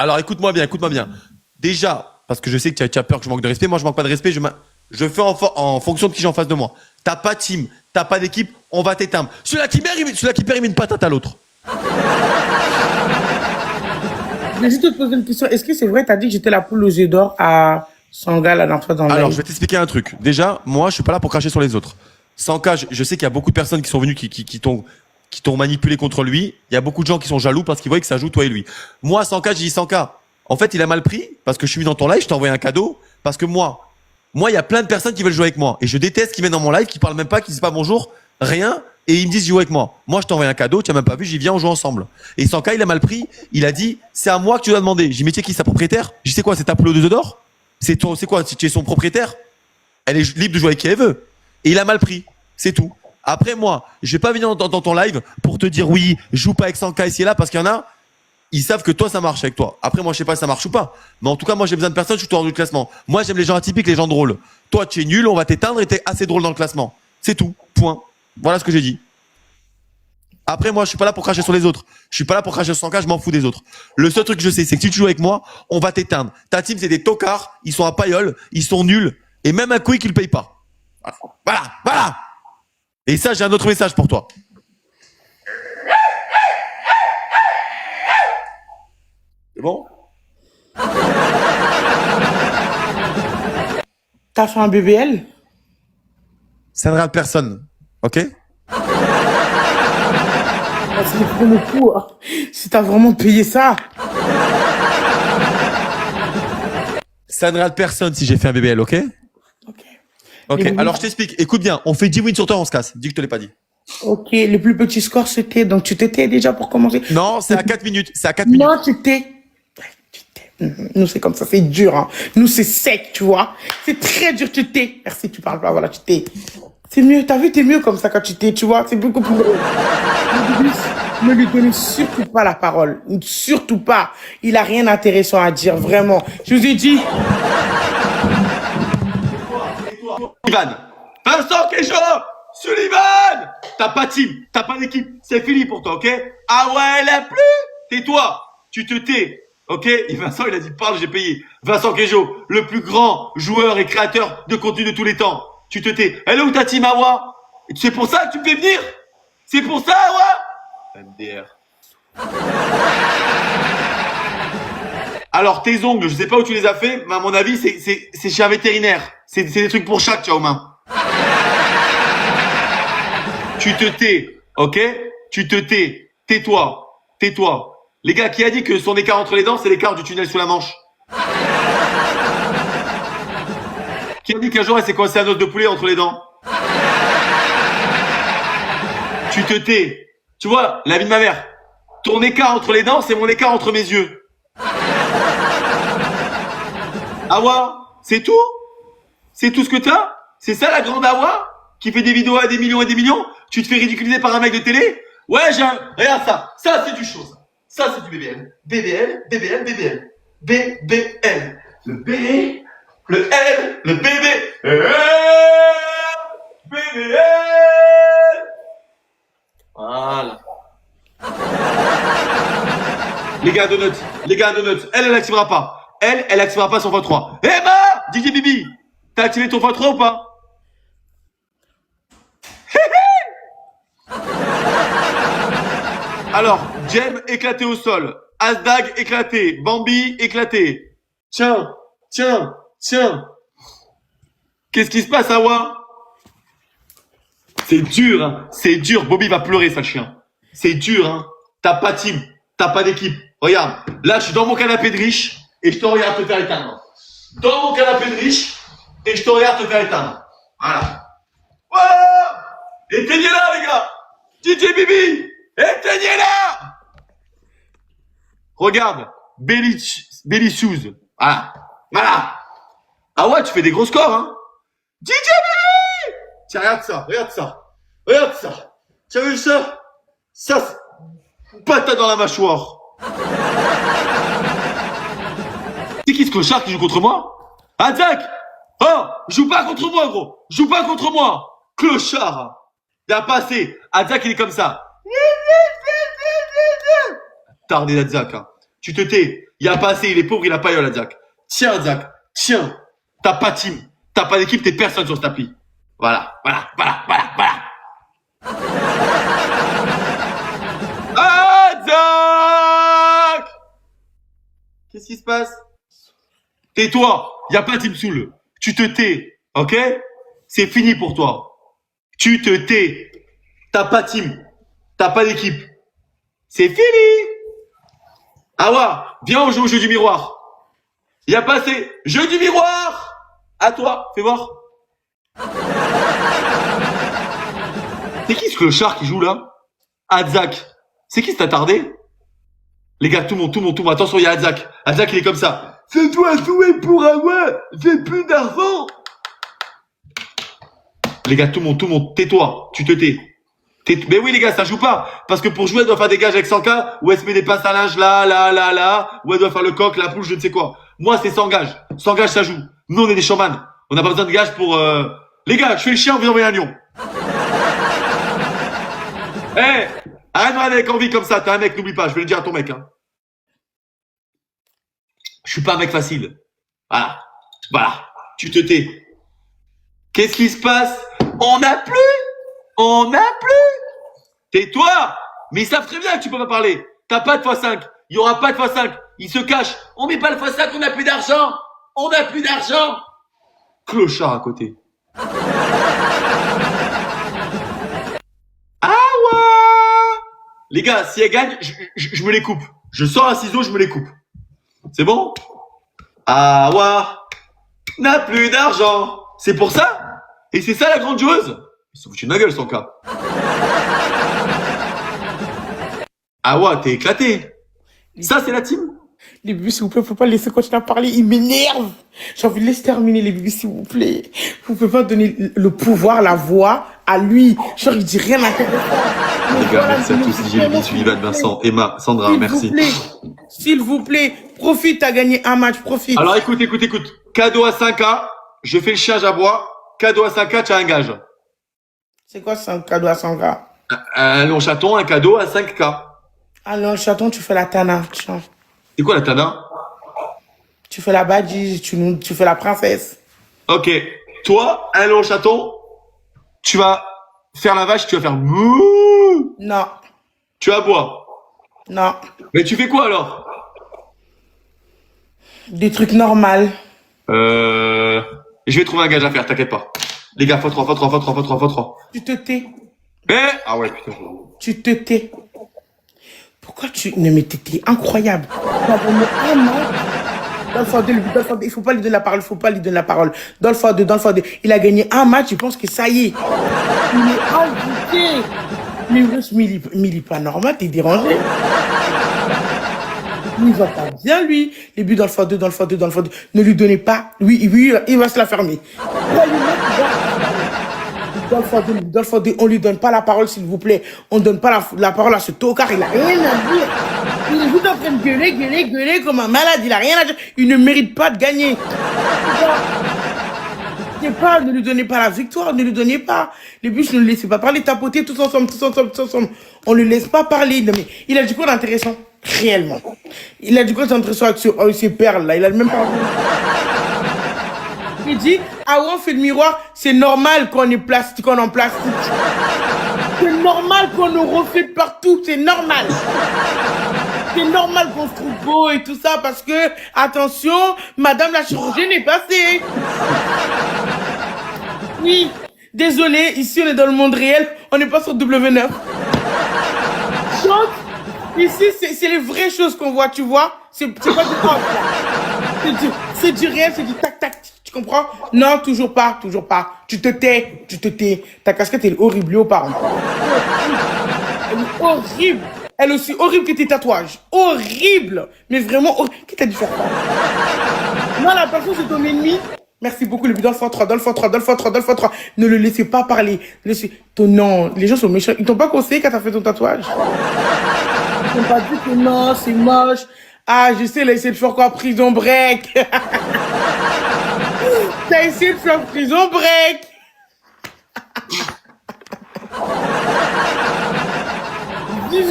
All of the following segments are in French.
Alors écoute-moi bien, écoute-moi bien. Déjà, parce que je sais que tu as peur que je manque de respect, moi je manque pas de respect, je fais en fonction de qui j'ai en face de moi. T'as pas de team, t'as pas d'équipe, on va t'éteindre. Celui-là qui perd, il met une patate à l'autre. Je vais juste te poser une question. Est-ce que c'est vrai, t'as dit que j'étais la poule aux œufs d'or à Sanga la dernière fois dans le Alors je live? vais t'expliquer un truc. Déjà, moi je suis pas là pour cracher sur les autres. Sans cas, je sais qu'il y a beaucoup de personnes qui sont venues qui t'ont manipulé contre lui. Il y a beaucoup de gens qui sont jaloux parce qu'ils voient que ça joue toi et lui. Moi, sans cas, j'ai dit sans cas. En fait, il a mal pris parce que je suis venu dans ton live, je t'ai envoyé un cadeau parce que moi, il y a plein de personnes qui veulent jouer avec moi et je déteste qu'ils viennent dans mon live, qui parlent même pas, qui disent pas bonjour, rien et ils me disent jouer avec moi. Moi, je t'ai envoyé un cadeau, tu as même pas vu, j'y viens, on joue ensemble. Et sans cas, il a mal pris, il a dit c'est à moi que tu dois demander. J'ai dit mais tu sais qui c'est sa propriétaire? J'ai dit c'est quoi, c'est ta poule aux œufs d'or? C'est quoi, tu es son propriétaire? Elle est libre de jouer avec qui elle veut. Et il a mal pris. C'est tout. Après, moi, je vais pas venir dans ton live pour te dire oui, joue pas avec 100K ici et là parce qu'il y en a, ils savent que toi, ça marche avec toi. Après, moi, je sais pas si ça marche ou pas. Mais en tout cas, moi, j'ai besoin de personne, je suis tout hors du classement. Moi, j'aime les gens atypiques, les gens drôles. Toi, tu es nul, on va t'éteindre et t'es assez drôle dans le classement. C'est tout. Point. Voilà ce que j'ai dit. Après, moi, je suis pas là pour cracher sur les autres. Je suis pas là pour cracher sur 100K, je m'en fous des autres. Le seul truc que je sais, c'est que si tu joues avec moi, on va t'éteindre. Ta team, c'est des tocards, ils sont à pailleul, ils sont nuls. Et même un quick, ils le payent pas. Voilà, voilà. Et ça, j'ai un autre message pour toi. C'est bon? T'as fait un BBL? Ça ne rate personne. Ok? Ah, c'est pour le coup, hein. Si t'as vraiment payé ça. Ça ne rate personne si j'ai fait un BBL, ok? Ok. Ok, Les alors je t'explique. Écoute bien, on fait 10 wins sur toi, on se casse. Dis que je te l'ai pas dit. Ok, le plus petit score c'était. Donc tu t'étais déjà pour commencer. Non, c'est à 4 minutes. C'est à 4 minutes. Non, tu t'es. Nous, c'est comme ça, c'est dur, hein. Nous, c'est sec, tu vois. C'est très dur, tu t'es. Merci, tu parles pas, voilà, tu t'es. C'est mieux, t'as vu, t'es mieux comme ça quand tu t'es, tu vois. C'est beaucoup plus drôle. Ne lui donnez surtout pas la parole. Surtout pas. Il a rien d'intéressant à dire, vraiment. Je vous ai dit. Sullivan. Vincent Kejo. Sullivan. T'as pas de team, t'as pas d'équipe. C'est fini pour toi, ok? Ah ouais, elle a plu. Tais-toi. Tu te tais. Ok? Et Vincent, il a dit parle, j'ai payé. Vincent Kejo, le plus grand joueur et créateur de contenu de tous les temps. Tu te tais. Elle est où ta team, Awa? Et c'est pour ça que tu me fais venir? C'est pour ça, Awa? MDR. Alors, tes ongles, je sais pas où tu les as fait, mais à mon avis, c'est chez un vétérinaire. C'est des trucs pour chat que tu as aux mains. Tu te tais, ok? Tu te tais. Tais-toi. Tais-toi. Les gars, qui a dit que son écart entre les dents, c'est l'écart du tunnel sous la Manche? Qui a dit qu'un jour, elle s'est coincée un os de poulet entre les dents? Tu te tais. Tu vois, la vie de ma mère. Ton écart entre les dents, c'est mon écart entre mes yeux. Awa, c'est tout? C'est tout ce que t'as? C'est ça la grande Awa? Qui fait des vidéos à des millions et des millions? Tu te fais ridiculiser par un mec de télé? Ouais, regarde ça. Ça, c'est du show, ça. Ça, c'est du BBL. BBL, BBL, BBL. BBL. Le B, le L, le BB. BBL. Voilà. Les gars, donuts. Elle activera pas. Elle activera pas son x3. Emma! DJ Bibi! T'as activé ton x3 ou pas? Alors, Jem éclaté au sol. Asdag éclaté. Bambi éclaté. Tiens. Qu'est-ce qui se passe, Awa? C'est dur, hein. C'est dur. Bobby va pleurer, sale chien. C'est dur, hein. T'as pas de team. T'as pas d'équipe. Regarde. Là, je suis dans mon canapé de riche et je te regarde te faire éteindre. Dans mon canapé de riche et je te regarde te faire éteindre. Voilà. Voilà. Éteignez-la, les gars. DJ Bibi. Éteignez-la. Regarde. Belly Shoes. Voilà. Ah ouais, tu fais des gros scores, hein. DJ Bibi. Tiens, regarde ça. Tu as vu ça? Ça, c'est patate dans la mâchoire. C'est qui ce clochard qui joue contre moi? Zach. Oh, joue pas contre moi, gros. Joue pas contre moi. Clochard. Y'a pas assez. Zach, il est comme ça. Tardé d'Adzak, hein. Tu te tais. Il a pas assez, il est pauvre, il a pas eu Adzak. Tiens, Adzak, tiens. T'as pas team, t'as pas d'équipe, t'es personne sur cette appli. Voilà. Adzak! Qu'est-ce qui se passe? Tais-toi, y a pas Team Soul. Tu te tais, ok? C'est fini pour toi. Tu te tais. T'as pas team, t'as pas d'équipe. C'est fini. Awa, viens on joue au jeu du miroir. Y a pas assez. Jeu du miroir. À toi, fais voir. C'est qui ce clochard qui joue là? Adzak. C'est qui cet attardé? Les gars, tout le monde. Attention, il y a Adzak. Adzak, il est comme ça. C'est toi jouer pour Awa. J'ai plus d'argent. Les gars, tout le monde. Tais-toi. Tu te tais. Mais oui, les gars, ça joue pas. Parce que pour jouer, elle doit faire des gages avec 100K, ou elle se met des passes à linge là, ou elle doit faire le coq, la poule, je ne sais quoi. Moi, c'est 100 gages. 100 gages, ça joue. Nous, on est des showman. On n'a pas besoin de gages pour, Les gars, je fais le chien, vous envoyez un lion. Arrête de regarder avec envie comme ça. T'es un mec, n'oublie pas. Je vais le dire à ton mec, hein. Je suis pas un mec facile. Voilà. Tu te tais. Qu'est-ce qui se passe? On n'a plus. Tais-toi. Mais ils savent très bien que tu peux pas parler. T'as pas de x5. Il y aura pas de x5. Ils se cachent. On met pas le x5, on n'a plus d'argent. Clochard à côté. Les gars, si elle gagne, je me les coupe. Je sors un ciseau, je me les coupe. C'est bon? N'a plus d'argent. C'est pour ça? Et c'est ça la grande joueuse? Ils se foutent de ma gueule, son cas. T'es éclaté. Ça, c'est la team? Les bébés, s'il vous plaît, faut pas laisser continuer à parler. Il m'énerve. J'ai envie de laisser terminer, les bébés, s'il vous plaît. Vous pouvez pas donner le pouvoir, la voix à lui. Genre, il dit rien à quelqu'un. Les gars, merci à tous. Jérémy, Sullivan, Vincent, Emma, Sandra, merci. S'il vous plaît, profite, t'as gagné un match, profite. Alors, écoute. Cadeau à 5K. Je fais le chien, j'aboie. Cadeau à 5K, tu as un gage. C'est quoi ça, un cadeau à 100K? Un long chaton, un cadeau à 5K. Ah non, le chaton, tu fais la tana. Tiens. C'est quoi la tana? Tu fais la badgie, tu fais la princesse. Ok. Toi, un long chaton, tu vas faire la vache, tu vas faire mouh. Non. Tu aboies. Non. Mais tu fais quoi alors? Des trucs normaux. Je vais trouver un gage à faire, t'inquiète pas. Les gars, x3. Tu te tais. Ah ouais, putain. Tu te tais. Pourquoi tu... Non mais t'es incroyable. Dans le x2, il faut pas lui donner la parole. Dans le x2, il a gagné un match, je pense que ça y est. Il est invité. Mais il est pas normal, t'es dérangé. Il va pas bien, lui. Les buts dans le x2. Ne lui donnez pas. Oui, il va se la fermer. Dans le x2, on lui donne pas la parole, s'il vous plaît. On donne pas la parole à ce tocard, il a rien à dire. Il est juste en train de gueuler comme un malade, il a rien à dire. Il ne mérite pas de gagner. Ne lui donnez pas la victoire, ne lui donnez pas. Les bûches, ne le laissez pas parler, tapoter tous ensemble. On ne le laisse pas parler. Non, mais il a du quoi d'intéressant? Réellement. Il a du quoi d'intéressant avec ses perles, là. Il a le même pas. Il dit, on fait le miroir, c'est normal qu'on est plastique, qu'on est en plastique. C'est normal qu'on nous refait partout, c'est normal. C'est normal qu'on se trouve beau et tout ça parce que, attention, madame la chirurgienne est passée. Oui, désolé, ici on est dans le monde réel, on n'est pas sur W9. Donc, ici c'est les vraies choses qu'on voit, tu vois. C'est pas du off, c'est du réel, c'est du tac-tac. Tu comprends? Non, toujours pas. Tu te tais. Ta casquette, elle est horrible, Léopard. Elle est horrible. Elle est aussi horrible que tes tatouages. Horrible. Mais vraiment horrible. Qui t'a dû faire ça? Non, la personne, c'est ton ennemi. Merci beaucoup, le but dans le x3. Ne le laissez pas parler. Non, les gens sont méchants. Ils t'ont pas conseillé quand t'as fait ton tatouage? Ils t'ont pas dit que non, c'est moche. Je sais, il a essayé de faire quoi? Prison break. T'as essayé de faire prison break.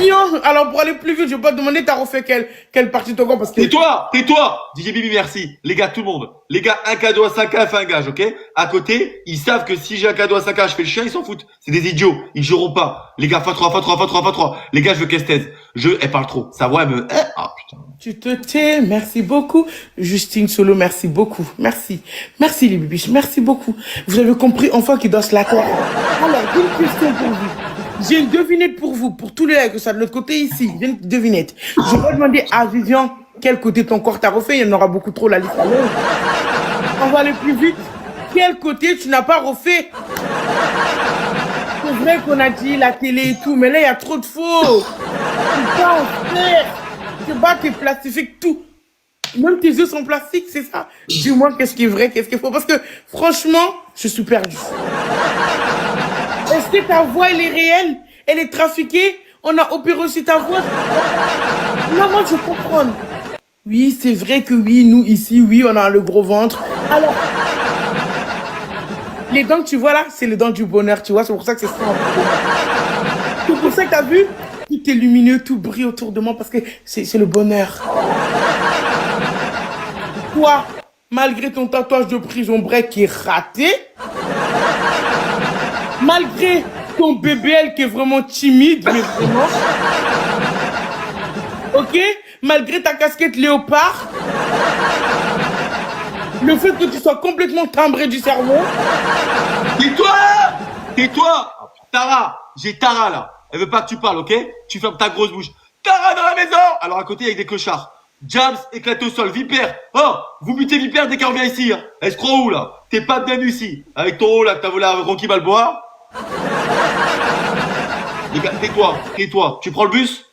Viens, alors pour aller plus vite, je vais pas te demander, t'as refait quelle partie de ton corps parce que... Tais-toi DJ Bibi, merci. Les gars, tout le monde. Les gars, un cadeau à 5K, fait un gage, ok? À côté, ils savent que si j'ai un cadeau à 5K, je fais le chien, ils s'en foutent. C'est des idiots. Ils joueront pas. Les gars, fa3. Les gars, je veux qu'elle se taise. Elle parle trop. Sa voix, elle me... Ah, putain. Tu te tais, merci beaucoup. Justine Solo, merci beaucoup. Merci. Merci les bibiches, merci beaucoup. Vous avez compris enfin qu'il doit se la terre. Alors, j'ai une question pour vous. J'ai une devinette pour vous, pour tous les gars que ça de l'autre côté ici. J'ai une devinette. Je vais demander à Vivian quel côté de ton corps t'as refait. Il y en aura beaucoup trop, la liste à l'heure. On va aller plus vite. Quel côté tu n'as pas refait? C'est vrai qu'on a dit la télé et tout, mais là, il y a trop de faux. Tu pas en faire. Tu bats tes plastifiques, tout. Même tes yeux sont plastiques, c'est ça. Dis-moi qu'est-ce qui est vrai, qu'est-ce qui est faux. Parce que, franchement, je suis perdue. Est-ce que ta voix, elle est réelle? Elle est trafiquée? On a opéré aussi ta voix? Non, moi, je comprends. Oui, c'est vrai que oui, nous, ici, oui, on a le gros ventre. Alors, les dents que tu vois là, c'est les dents du bonheur, tu vois. C'est pour ça que c'est ça. C'est pour ça que t'as vu? Tout est lumineux, tout brille autour de moi parce que c'est le bonheur. Toi, malgré ton tatouage de prison break qui est raté, malgré ton BBL qui est vraiment timide, mais vraiment, ok, malgré ta casquette léopard, le fait que tu sois complètement timbré du cerveau. Tais-toi Tara, j'ai Tara là. Elle veut pas que tu parles, ok? Tu fermes ta grosse bouche. Tara dans la maison! Alors à côté, il y a des clochards. James éclaté au sol. Vipère. Oh, vous butez Vipère dès qu'elle revient ici. Hein. Elle se croit où là? T'es pas bienvenu ici. Avec ton haut là que t'as volé à Rocky Balboa. Les gars, tais-toi. Tu prends le bus?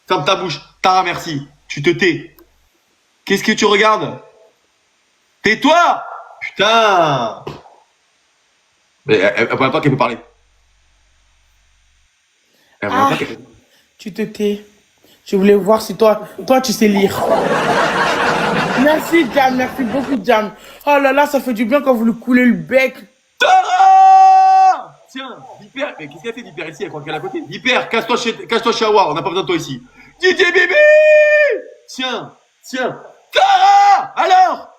Ferme ta bouche. Tara, merci. Tu te tais. Qu'est-ce que tu regardes? Tais-toi! Putain! Mais elle voit pas qu'elle peut parler. Elle voit pas qu'elle... Tu te tais. Je voulais voir si toi tu sais lire. Merci Jam, merci beaucoup Jam. Oh là là, ça fait du bien quand vous lui coulez le bec. Tara! Tiens, Vipère, mais qu'est-ce qu'elle fait Vipère ici? Elle croit qu'elle est à côté. Vipère, casse-toi chez Awa, on n'a pas besoin de toi ici. DJ Bibi! Tiens. Tara! Alors!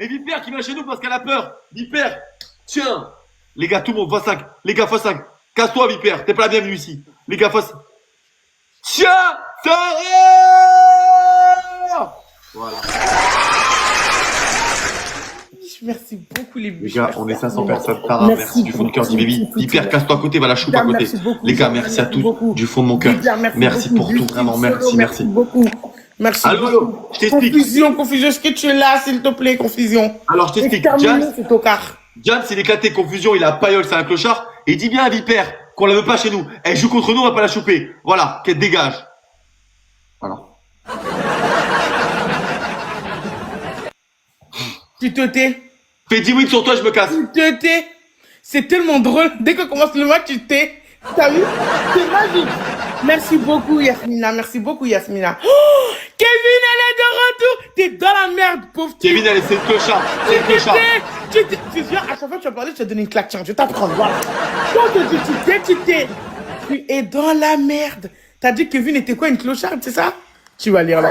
Et Vipère qui vient chez nous parce qu'elle a peur. Vipère, tiens. Les gars, tout le monde, x5. Les gars, x5. Casse-toi, Vipère, t'es pas la bienvenue ici. Les gars, x5. Tiens! Tara! Voilà. Merci beaucoup les Les gars, on est 500 personnes. Tara, merci du fond du cœur, dit Bibi. Vipère, casse-toi à côté, va la choupe à côté. Les gars, merci à tous du fond de mon cœur. Merci pour tout, vraiment, merci. Merci beaucoup. Merci. Allô, je t'explique. Confusion, est-ce que tu es là, s'il te plaît, confusion? Alors, je t'explique. James, il est éclaté, confusion, il a paillole, c'est un clochard. Et il dit bien à Vipère qu'on la veut pas chez nous. Elle joue contre nous, on va pas la choper. Voilà, qu'elle dégage. Voilà. Tu te tais? Fais 10 wins sur toi, je me casse. Tu te tais? C'est tellement drôle. Dès qu'on commence le match, tu te tais. T'as vu? C'est magique. Merci beaucoup, Yasmina. Oh, Kevin, elle est de retour. T'es dans la merde, pauvre. Kevin, c'est le clochard. C'est le clochard. Tu viens, à chaque fois que tu vas parler, je te donne une claque. Tiens, je vais t'apprendre. Voilà. Quand tu t'es. Tu es dans la merde. T'as dit que Kevin était quoi, une clocharde, c'est ça? Tu vas lire là.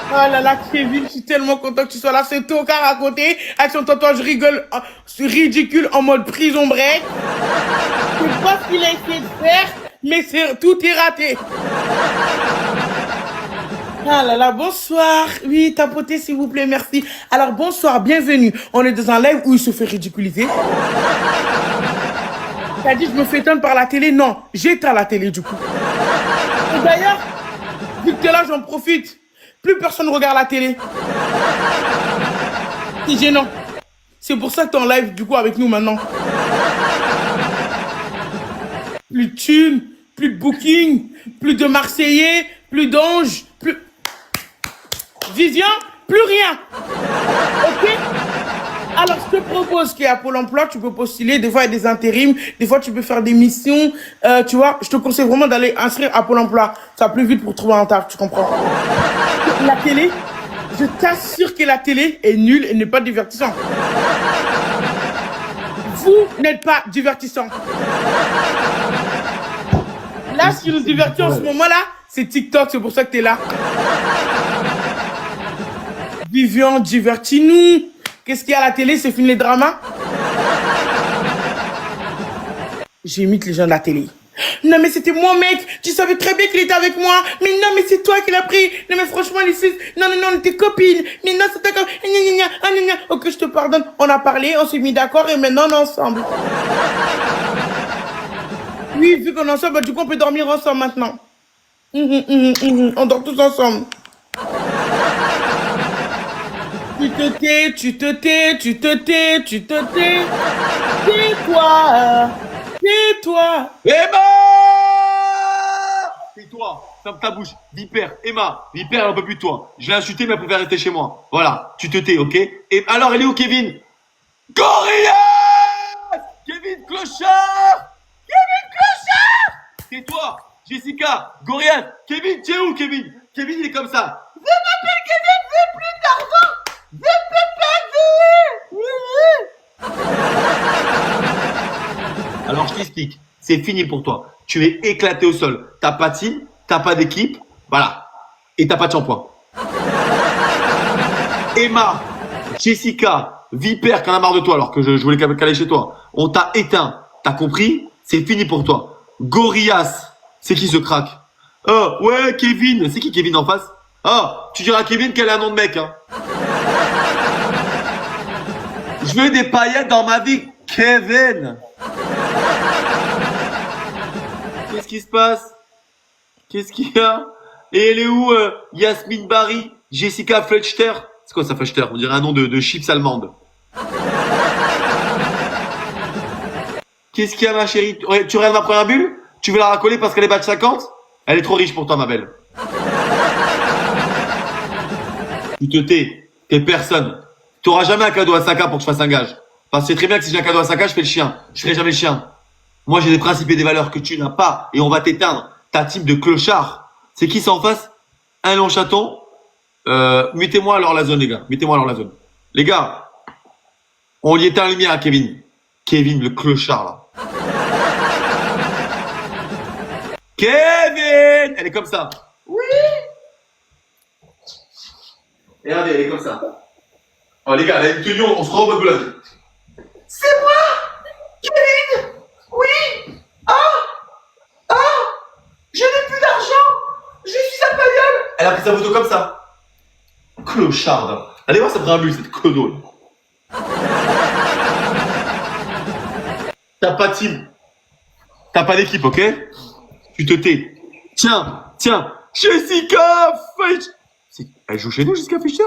Oh là là, Kevin, je suis tellement content que tu sois là. C'est Tokar à côté, avec son tatouage ridicule en mode prison break. Je sais pas ce qu'il a essayé de faire, mais tout est raté. Ah là là, bonsoir. Oui, tapotez s'il vous plaît, merci. Alors bonsoir, bienvenue. On est dans un live où il se fait ridiculiser. T'as dit je me fais éteindre par la télé? Non, j'éteins la télé du coup. Et d'ailleurs, vu que t'es là, j'en profite. Plus personne regarde la télé. C'est gênant. C'est pour ça que t'es en live du coup avec nous maintenant. Plus de thunes, plus de booking, plus de Marseillais, plus d'anges, plus... Vivian, plus rien. Ok? Alors, je te propose qu'à Pôle emploi, tu peux postuler. Des fois, il y a des intérims. Des fois, tu peux faire des missions. Tu vois, je te conseille vraiment d'aller inscrire à Pôle emploi. Ça va plus vite pour trouver un taf, tu comprends? La télé, je t'assure que la télé est nulle et n'est pas divertissante. Vous n'êtes pas divertissant. Là, ce qui nous divertit en ce moment-là, c'est TikTok, c'est pour ça que t'es là. Vivian, divertis-nous. Qu'est-ce qu'il y a à la télé? C'est fini les dramas? J'imite les gens de la télé. Non, mais c'était mon mec. Tu savais très bien qu'il était avec moi. Mais non, mais c'est toi qui l'as pris. Non, mais franchement, les six. Non, non, non, on était copines. Mais non, c'était comme. Ok, je te pardonne. On a parlé, on s'est mis d'accord et maintenant on est ensemble. Oui, vu qu'on est ensemble, bah, du coup, on peut dormir ensemble maintenant. On dort tous ensemble. Tu te tais, tu te tais, tu te tais, tu te tais. Tais-toi. Tais-toi. Emma! Tais-toi, ferme ta bouche. Vipère, Emma, Vipère, elle en peut plus de toi. Je l'ai insulté, mais elle préfère rester chez moi. Voilà, tu te tais, ok? Et alors, elle est où, Kevin? Gorillaz! Kevin Clochard! Kevin Clochard! Tais-toi, Jessica, Gorillaz, Kevin, tu es où, Kevin? Kevin, il est comme ça. Je m'appelle Kevin, je veux plus d'argent! Je peux pas vivre! Alors, je t'explique. C'est fini pour toi. Tu es éclaté au sol. T'as pas de team, t'as pas d'équipe, voilà. Et t'as pas de shampoing. Emma, Jessica, Vipère, qui en a marre de toi alors que je voulais caler chez toi. On t'a éteint. T'as compris? C'est fini pour toi. Gorillaz, c'est qui ce crack? Oh, ouais, Kevin. C'est qui Kevin en face? Oh, tu diras à Kevin qu'elle a un nom de mec, hein. Je veux des paillettes dans ma vie, Kevin. Qu'est-ce qui se passe? Qu'est-ce qu'il y a? Et elle est où, Yasmine Barry, Jessica Fletcher? C'est quoi ça, Fletcher? On dirait un nom de chips allemandes. Qu'est-ce qu'il y a, ma chérie? Tu regardes ma première bulle? Tu veux la racoler parce qu'elle est batch 50? Elle est trop riche pour toi, ma belle. Tu te tais. T'es personne. T'auras jamais un cadeau à Saka pour que je fasse un gage. Parce que c'est très bien que si j'ai un cadeau à Saka, je fais le chien. Je ferai jamais le chien. Moi, j'ai des principes et des valeurs que tu n'as pas. Et on va t'éteindre. Ta type de clochard. C'est qui ça en face? Un long chaton. Mettez-moi alors la zone, les gars. Mettez-moi alors la zone. Les gars, on y éteint la lumière à Kevin. Kevin, le clochard, là. Kevin! Elle est comme ça. Oui! Et regardez, elle est comme ça. Oh, les gars, elle a une tenue, on se rend au mode boulage. C'est moi! Kevin! Oui! Je n'ai plus d'argent! Je suis à Pagnol! Elle a pris sa photo comme ça. Clocharde. Allez voir sa bravure, cette clodo. T'as pas de team. T'as pas d'équipe, ok? Tu te tais. Tiens, Jessica Fischer. Elle joue chez nous, Jessica Fischer?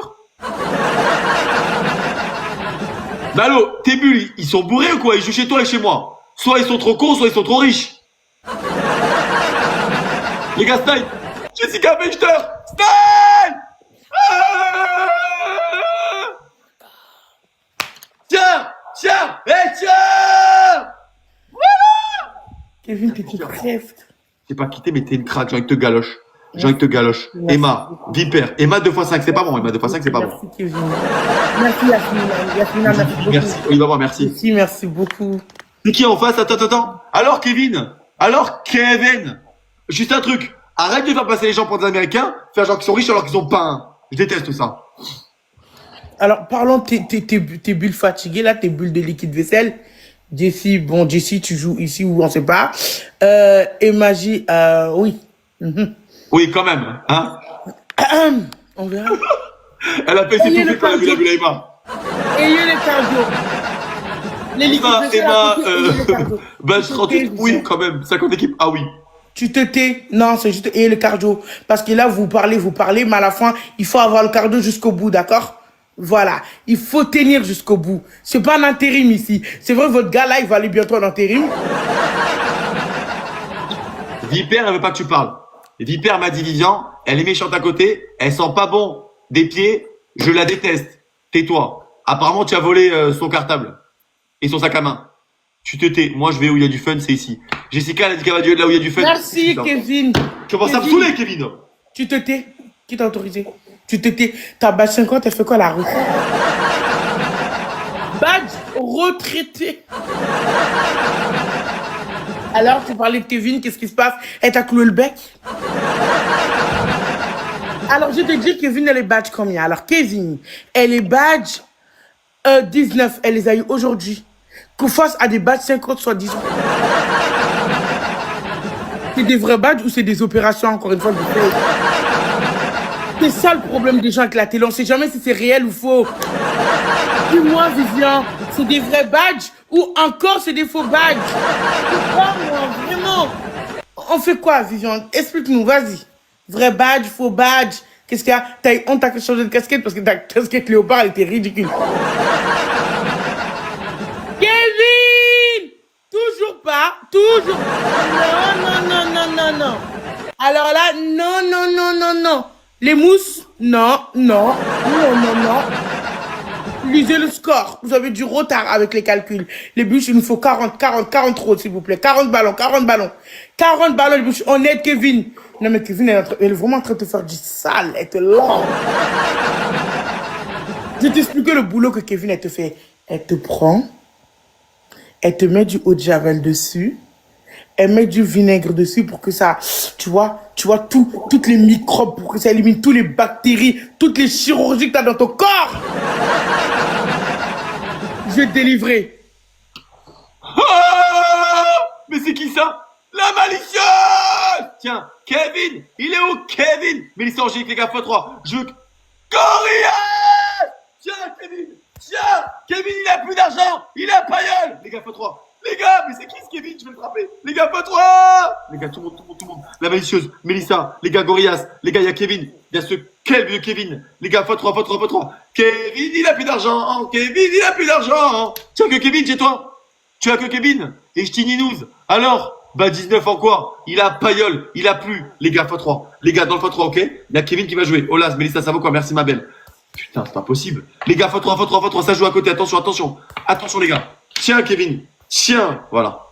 Mais allô, tes bulles, ils sont bourrés ou quoi? Ils jouent chez toi et chez moi. Soit ils sont trop cons, soit ils sont trop riches. Les gars, Style! Jessica Fischer! Style! Tiens! Tiens! Kevin, t'es tout presque. T'es pas quitté, mais t'es une craque, j'ai envie de te galoche. Merci. Emma, Vipère. Emma 2x5, c'est pas bon. Emma 2x5, c'est pas bon. Merci, Kevin. Merci, Yasmina, merci beaucoup. Merci, Olivier, merci. Merci beaucoup. C'est qui en face? Attends. Alors, Kevin. Juste un truc. Arrête de faire passer les gens pour des Américains, faire genre qu'ils sont riches alors qu'ils ont pas un. Je déteste tout ça. Alors, parlons de tes bulles fatiguées, là, tes bulles de liquide vaisselle. Jessie, tu joues ici ou on sait pas. Et Magie, oui. Oui, quand même, hein. On verra. Elle a fait ses tout quand elle a vu Emma. Et les cardio. Les liquides vaisselle. Emma, ben, 38, oui, quand même. 50 équipes, ah oui. Tu te tais. Non, c'est juste, et le cardio. Parce que là, vous parlez, mais à la fin, il faut avoir le cardio jusqu'au bout, d'accord? Voilà. Il faut tenir jusqu'au bout. C'est pas un intérim ici. C'est vrai, votre gars là, il va aller bientôt en intérim. Vipère, elle veut pas que tu parles. Vipère m'a dit, Vivian, elle est méchante à côté, elle sent pas bon des pieds, je la déteste. Tais-toi. Apparemment, tu as volé son cartable et son sac à main. Tu te tais. Moi, je vais où il y a du fun, c'est ici. Jessica, elle a dit qu'elle va là où il y a du fun. Merci, Kevin. Tu commences à me saouler, Kevin. Tu te tais. Qui t'a autorisé? Tu te tais. Ta badge 50, elle fait quoi la retraite? Badge retraité. Alors, tu parlais de Kevin, qu'est-ce qui se passe? Elle t'a cloué le bec? Alors, je te dis, Kevin, elle est badge combien? Alors, Kevin, elle est badge 19. Elle les a eu aujourd'hui. Koufos a des badges 50 soit 18. C'est des vrais badges ou c'est des opérations, encore une fois, du fait? C'est ça le problème des gens avec la télé. On sait jamais si c'est réel ou faux. Dis-moi, Vivian, c'est des vrais badges ou encore c'est des faux badges? C'est quoi, moi, vraiment? On fait quoi, Vivian? Explique-nous, vas-y. Vrai badge, faux badge. Qu'est-ce qu'il y a? On t'a changé de casquette parce que ta casquette léopard, elle était ridicule. Kevin! Toujours pas, toujours. Non, non, non, non, non, non. Alors là, non, non, non, non, non. Les mousses, non, non, non, non, non. Lisez le score. Vous avez du retard avec les calculs. Les bûches, il nous faut 40 rôles, s'il vous plaît. 40 ballons, 40 ballons. 40 ballons, les bûches. On aide Kevin. Non, mais Kevin, elle est vraiment en train de te faire du sale. Elle te lance. Je vais t'expliquer le boulot que Kevin, elle te fait. Elle te prend. Elle te met du eau de javel dessus. Elle met du vinaigre dessus pour que ça, tu vois toutes les microbes, pour que ça élimine toutes les bactéries, toutes les chirurgies que tu as dans ton corps. Je vais te délivrer. Oh, mais c'est qui ça? La malicieuse! Tiens, Kevin! Il est où, Kevin? Mélissa Angélique, les gars, x3. Je veux... Gorias! Tiens, Kevin! Tiens! Kevin, il a plus d'argent! Il a pailleul! Les gars, x3. Les gars, mais c'est qui ce Kevin? Je vais le frapper. Les gars, x3! Les gars, tout le monde. La malicieuse, Mélissa, les gars, Gorias. Les gars, il y a Kevin. Il y a ce quel vieux Kevin. Les gars, x3. Kevin, il a plus d'argent. Kevin, il a plus d'argent. Tu as que Kevin chez toi? Tu as que Kevin? Et je t'ininouse. Alors? Bah 19 en quoi? Il a pailleul, il a plus. Les gars, x3. Les gars, dans le x3, ok? Il y a Kevin qui va jouer. Olas, Mélissa, ça vaut quoi? Merci ma belle. Putain, c'est pas possible. Les gars, x3, ça joue à côté. Attention. Attention les gars. Tiens Kevin. Tiens. Voilà.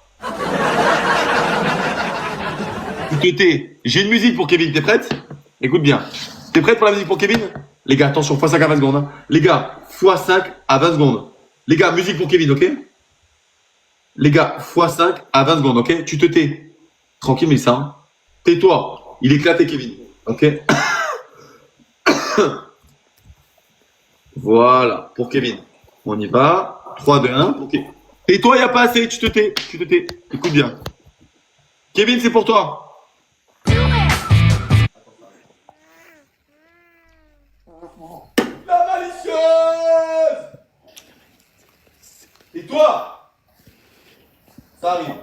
Tu te tais. J'ai une musique pour Kevin, t'es prête? Écoute bien. T'es prête pour la musique pour Kevin? Les gars, attention, x5 à 20 secondes. Hein. Les gars, x5 à 20 secondes. Les gars, musique pour Kevin, ok? Les gars, x5 à 20 secondes, ok? Tu te tais. Tranquille, mais ça. Hein. Tais-toi. Il éclate, Kevin. Ok? Voilà, pour Kevin. On y va. 3, 2, 1. Ok. Tais-toi, il n'y a pas assez. Tu te tais. Écoute bien. Kevin, c'est pour toi. La malicieuse! Et toi? Ça arrive.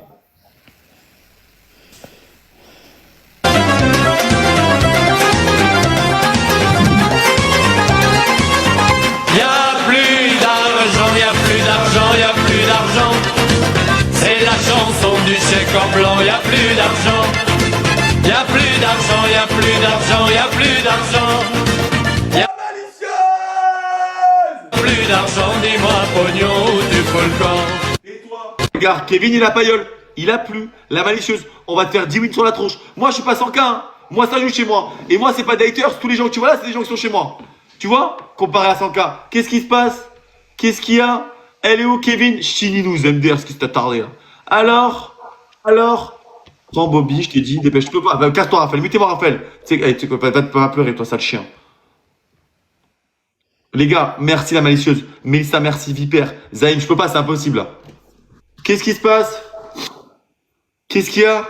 C'est la chanson du chèque en blanc, y a plus d'argent. Y a plus d'argent, y a plus d'argent, y a plus d'argent. Y a plus d'argent, dis-moi pognon ou tu fous le camp. Et toi? Regarde, Kevin il a pailleul, il a plus. La malicieuse, on va te faire 10 wins sur la tronche. Moi je suis pas 100K, hein. Moi ça joue chez moi. Et moi c'est pas des haters, tous les gens que tu vois là c'est des gens qui sont chez moi. Tu vois? Comparé à 100K. Qu'est-ce qui se passe? Qu'est-ce qu'il y a? Elle est où Kevin? Chini-nous, MDR, ce qui t'a tardé là. Alors? Prends Bobby, je t'ai dit, dépêche-toi. Bah, casse-toi Raphaël, mutez-moi Raphaël. Tu sais, va pas pleurer toi, sale chien. Les gars, merci la malicieuse. Mélissa, merci Vipère. Zaïm, je peux pas, c'est impossible là. Qu'est-ce qui se passe? Qu'est-ce qu'il y a?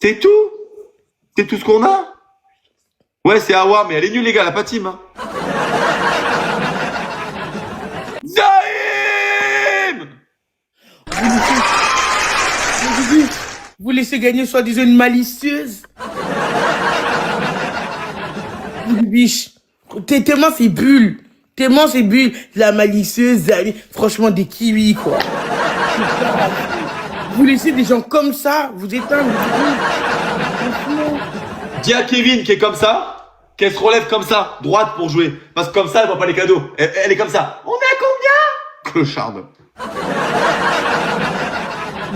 C'est tout? C'est tout ce qu'on a? Ouais, c'est Awa, mais elle est nulle les gars, elle a pas team. Hein. Zaïm! Vous laissez gagner soi-disant une malicieuse. Biche. Tellement c'est bulle. La malicieuse, franchement, des kiwis, quoi. Vous laissez des gens comme ça, vous éteindre. Dis à Kevin qui est comme ça, qu'elle se relève comme ça, droite pour jouer. Parce que comme ça, elle voit pas les cadeaux. Elle est comme ça. On est à combien? Clocharde.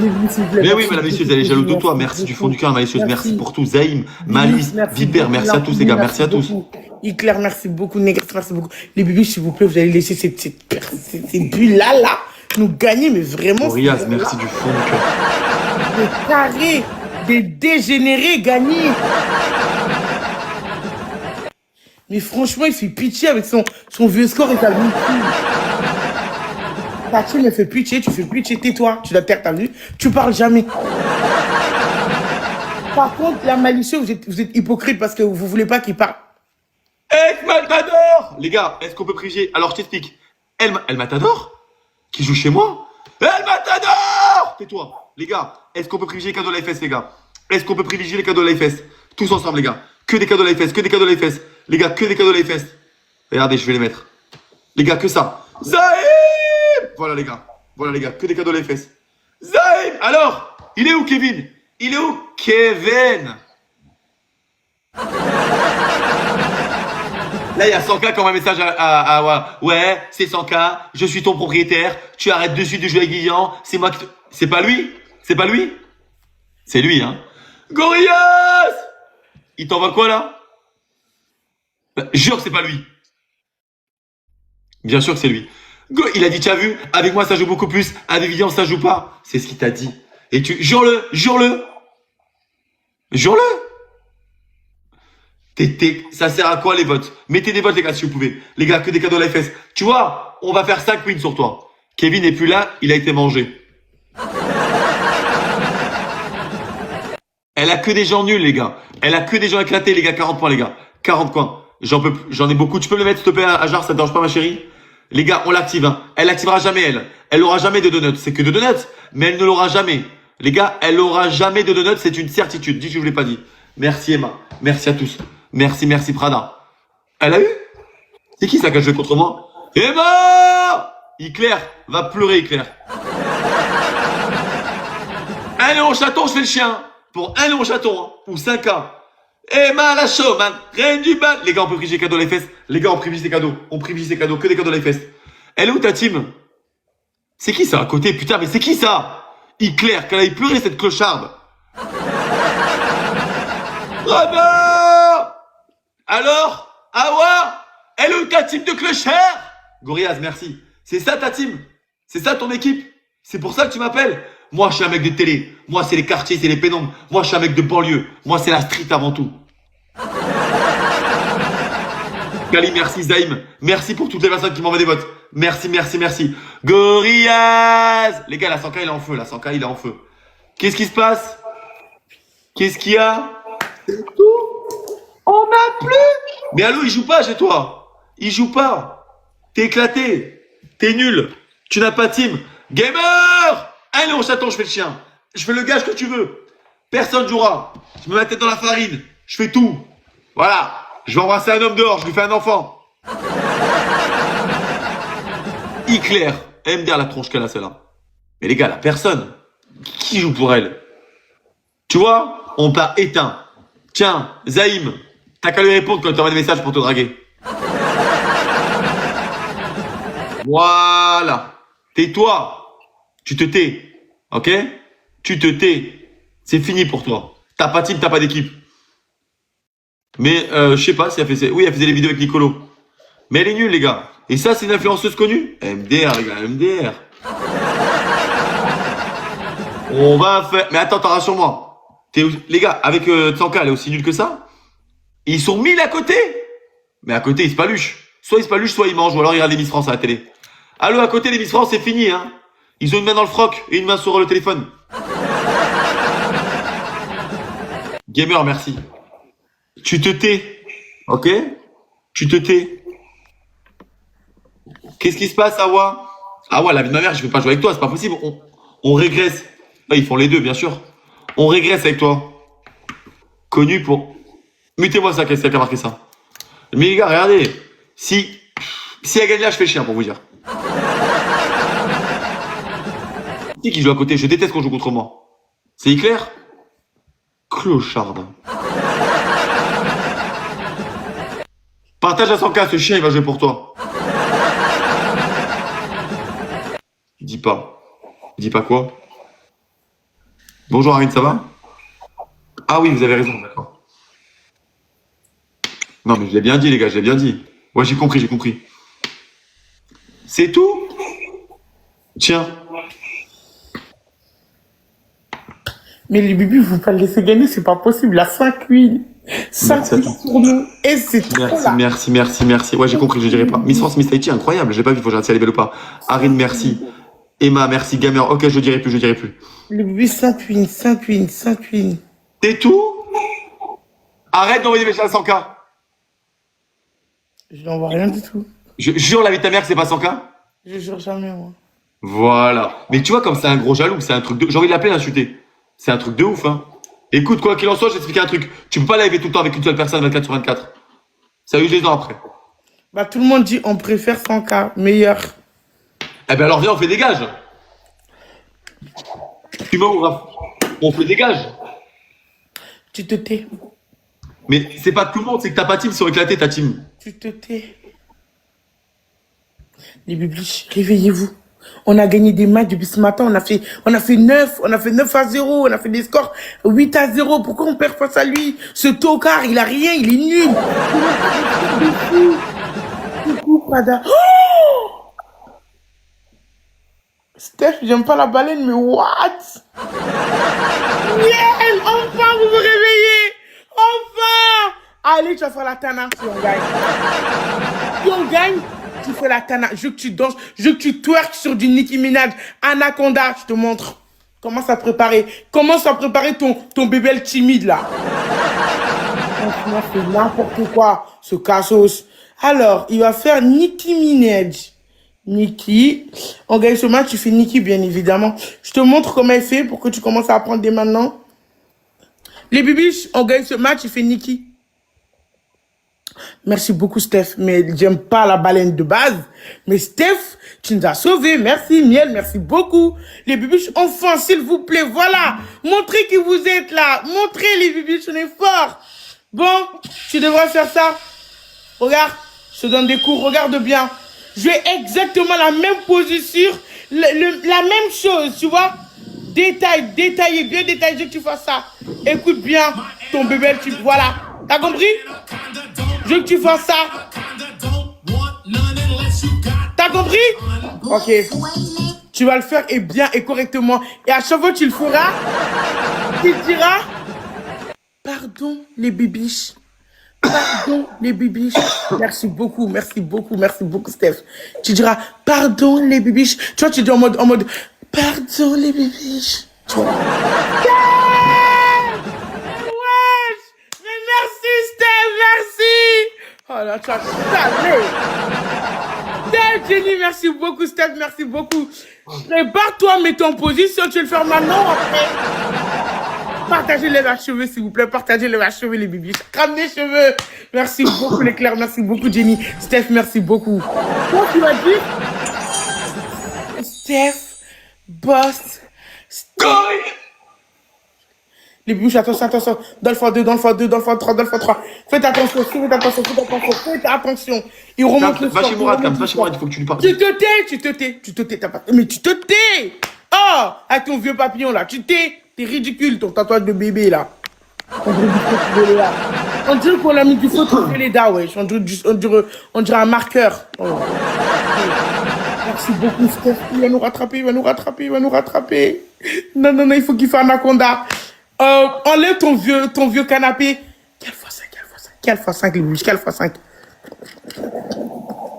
Mais oui, mais la malicieuse, elle est jalouse de toi. Merci du fond du cœur, la malicieuse. Merci pour tout. Zaïm, Malice, Vipère, merci à tous, les gars. Merci à tous. Iclair, merci beaucoup. Négresse, merci beaucoup. Les bébés, s'il vous plaît, vous allez laisser ces bulles-là, nous gagner, mais vraiment. Riaz, merci du fond du cœur. Des carrés, des dégénérés gagnés. Mais franchement, il fait pitié avec son vieux score et sa vie. Ta team, elle fait pitié, tu fais pitié, tais-toi. Tu dois taire, t'as vu? Tu parles jamais. Par contre, la malicieux, vous êtes hypocrite parce que vous voulez pas qu'il parle. El Matador! Les gars, est-ce qu'on peut privilégier? Alors, je t'explique. El Matador? Qui joue chez moi? El Matador! Tais-toi. Les gars, est-ce qu'on peut privilégier les cadeaux de la FS, les gars? Est-ce qu'on peut privilégier les cadeaux de la FS? Tous ensemble, les gars. Que des cadeaux de la FS, que des cadeaux de la FS. Les gars, que des cadeaux de la FS. Regardez, je vais les mettre. Les gars, que ça. Zaïm! Voilà, les gars. Voilà, les gars, que des cadeaux de la FS. Zaïm! Alors, il est où, Kevin? Il est où, Kevin? Là, il y a 100K qui envoie un message ouais, c'est 100K, je suis ton propriétaire, tu arrêtes de suite de jouer avec Guillan, c'est moi qui te... C'est pas lui? C'est pas lui? C'est lui, hein. Gorillaz! Il t'envoie quoi, là? Jure que c'est pas lui. Bien sûr que c'est lui. Il a dit, tu as vu, avec moi ça joue beaucoup plus, avec Guillan ça joue pas. C'est ce qu'il t'a dit. Et tu... Jure-le, jure-le. Jure-le. Ça sert à quoi les votes? Mettez des votes les gars si vous pouvez. Les gars, que des cadeaux à la FS. Tu vois, on va faire 5 wins sur toi. Kevin n'est plus là, il a été mangé. Elle a que des gens nuls les gars. Elle a que des gens éclatés les gars, 40 points les gars. 40 points. J'en ai beaucoup. Tu peux me le mettre s'il te plaît à Jar, ça te dérange pas ma chérie? Les gars, on l'active. Hein. Elle l'activera jamais elle. Elle aura jamais de donuts. C'est que de donuts, mais elle ne l'aura jamais. Les gars, elle aura jamais de donuts, c'est une certitude. Dis que je vous l'ai pas dit. Merci Emma. Merci à tous. Merci, merci Prada. Elle a eu? C'est qui ça qui a joué contre moi? Emma! Iclair, va pleurer Iclair. 1 euro chaton, je fais le chien. Pour 1 euro chaton, hein, ou 5K. Emma la showman, reine du bal. Les gars, on peut privilégier les cadeaux les fesses. Les gars, on privilégie ces cadeaux. On privilégie ces cadeaux, que des cadeaux les fesses. Elle est où ta team? C'est qui ça à côté? Putain, mais c'est qui ça? Iclair, qu'elle aille pleurer cette clocharde. Bravo! Alors, Awa, elle est où ta team de clochards? Gorillaz, merci. C'est ça ta team? C'est ça ton équipe? C'est pour ça que tu m'appelles? Moi, je suis un mec de télé. Moi, c'est les quartiers, c'est les pénombres. Moi, je suis un mec de banlieue. Moi, c'est la street avant tout. Kali, merci. Zaïm, merci pour toutes les personnes qui m'envoient des votes. Merci, merci, merci. Gorillaz! Les gars, la 100K, il est en feu. La 100K, il est en feu. Qu'est-ce qui se passe? Qu'est-ce qu'il y a? C'est tout? On n'a plus! Mais allô, il joue pas chez toi. Il joue pas. T'es éclaté. T'es nul. Tu n'as pas de team. Gamer! Allez, on chaton, je fais le chien. Je fais le gage que tu veux. Personne jouera. Je me mets la tête dans la farine. Je fais tout. Voilà. Je vais embrasser un homme dehors. Je lui fais un enfant. Iclair. Elle me dire la tronche qu'elle a celle-là. Mais les gars, la personne. Qui joue pour elle? Tu vois? On t'a éteint. Tiens, Zaïm. T'as qu'à lui répondre quand t'envoies des messages pour te draguer. Voilà. Tais-toi. Tu te tais. Ok? Tu te tais. C'est fini pour toi. T'as pas de team, t'as pas d'équipe. Mais je sais pas si elle faisait... Oui, elle faisait les vidéos avec Nicolo. Mais elle est nulle, les gars. Et ça, c'est une influenceuse connue? MDR, les gars, MDR. On va faire... Mais attends, rassure-moi. Les gars, avec Tsanka, elle est aussi nulle que ça? Ils sont 1000 à côté? Mais à côté, ils se paluchent. Soit ils se paluchent, soit ils mangent. Ou alors ils regardent les Miss France à la télé. Allô, à côté, les Miss France, c'est fini, hein. Ils ont une main dans le froc et une main sur le téléphone. Gamer, merci. Tu te tais. Ok? Tu te tais. Qu'est-ce qui se passe, Awa? Awa, la vie de ma mère, je vais pas jouer avec toi, c'est pas possible. On régresse. Ah, ils font les deux, bien sûr. On régresse avec toi. Connu pour... Mutez-moi ça, qu'est-ce qui a marqué ça? Mais les gars, regardez. Si elle gagne là, je fais chien pour vous dire. Qui joue à côté? Je déteste qu'on joue contre moi. C'est Iclair? Clocharde. Partage à 100K, ce chien il va jouer pour toi. Dis pas. Dis pas quoi? Bonjour Arine, ça va? Ah oui, vous avez raison, d'accord. Non mais je l'ai bien dit les gars, je l'ai bien dit. Ouais, j'ai compris, j'ai compris. C'est tout? Tiens. Mais les bébés, vous pas le laisser gagner, c'est pas possible. La 5-8. 5-8 pour nous. Et c'est trop là. Merci. Ouais, j'ai compris, je dirais pas. Miss France, Miss Tahiti, incroyable. J'ai pas vu, faut que je regarde si elle est belle ou pas. Arine, merci. Emma, merci. Gamer, ok, je dirai plus. Les bébés, 5-8. C'est tout? Arrête d'envoyer des messages à 100K. Je n'en vois rien du tout. Je jure la vie de ta mère que c'est pas 100K. Je jure jamais, moi. Voilà. Mais tu vois, comme c'est un gros jaloux, c'est un truc de. J'ai envie de l'appeler, l'insulter. C'est un truc de ouf, hein. Écoute, quoi qu'il en soit, je vais t'expliquer un truc. Tu peux pas live tout le temps avec une seule personne 24/24. Ça a eu des ans après. Bah, tout le monde dit on préfère 100K, meilleur. Eh ben alors viens, on fait des gages. Tu m'as on fait des gages. Tu te tais. Mais c'est pas tout le monde, c'est que t'as pas team, sont éclatés ta team. Tu te tais. Les bibliches, réveillez-vous. On a gagné des matchs depuis ce matin. On a fait 9. On a fait 9-0. On a fait des scores 8-0. Pourquoi on perd face à lui? Ce tocard, il a rien. Il est nul. Coucou, Prada. Oh! Steph, j'aime pas la baleine, mais what? Miel, enfin, vous vous réveillez. Enfin. Allez, tu vas faire la tana si on gagne. Si on gagne, tu fais la tana. Je veux que tu danses, je veux que tu twerks sur du Nicki Minaj. Anaconda, je te montre. Commence à préparer ton bébé timide là. Franchement, c'est n'importe quoi, ce cassos. Alors, il va faire Nicki Minaj. Nicki. On gagne ce match, tu fais Nicki, bien évidemment. Je te montre comment elle fait pour que tu commences à apprendre dès maintenant. Les bibiches, on gagne ce match, il fait Nicki. Merci beaucoup, Steph. Mais j'aime pas la baleine de base. Mais Steph, tu nous as sauvés. Merci, Miel. Merci beaucoup. Les bibiches, enfin, s'il vous plaît. Voilà. Montrez que vous êtes là. Montrez, les bibiches, on est forts. Bon, tu devrais faire ça. Regarde, je te donne des cours. Regarde bien. Je vais exactement la même position. La même chose, tu vois. Détaillé, bien détaillé. Je veux que tu fasses ça. Écoute bien ton bébé. Voilà. T'as compris? Je veux que tu fasses ça. T'as compris? Ok. Tu vas le faire et bien et correctement. Et à chaque fois que tu le feras, tu diras pardon les bibiches. Pardon les bibiches. Merci beaucoup, Steph. Tu diras pardon les bibiches. Tu vois, tu dis en mode pardon les bibiches. Tu vois. Merci, Steph, merci. Oh là, tu as salé. Steph, Jenny, merci beaucoup, Steph, merci beaucoup. Prépare-toi, mets-toi en position, tu veux le faire maintenant ou après? Partagez les cheveux, s'il vous plaît, partagez les cheveux, les bébés. Crame des cheveux. Merci beaucoup, les Claire, merci beaucoup, Jenny. Steph, merci beaucoup. Toi, tu vas dire Steph, boss, Steph. Les bouches, attention. Dans le x2, dans le x3, dans le x3. Faites attention. Faites attention. Il remonte le va chez Mourad, il faut que tu lui parles. Tu te tais. Mais tu te tais. Oh, avec ton vieux papillon là, tu tais. T'es ridicule, ton tatouage de bébé là. On dirait qu'on a mis du feu sur les dents, wesh. On dirait un marqueur. Oh. Merci beaucoup, Steph. Il va nous rattraper. Non, il faut qu'il fasse Anaconda. Enlève ton vieux canapé. Quel x5, les bouches, quel x5.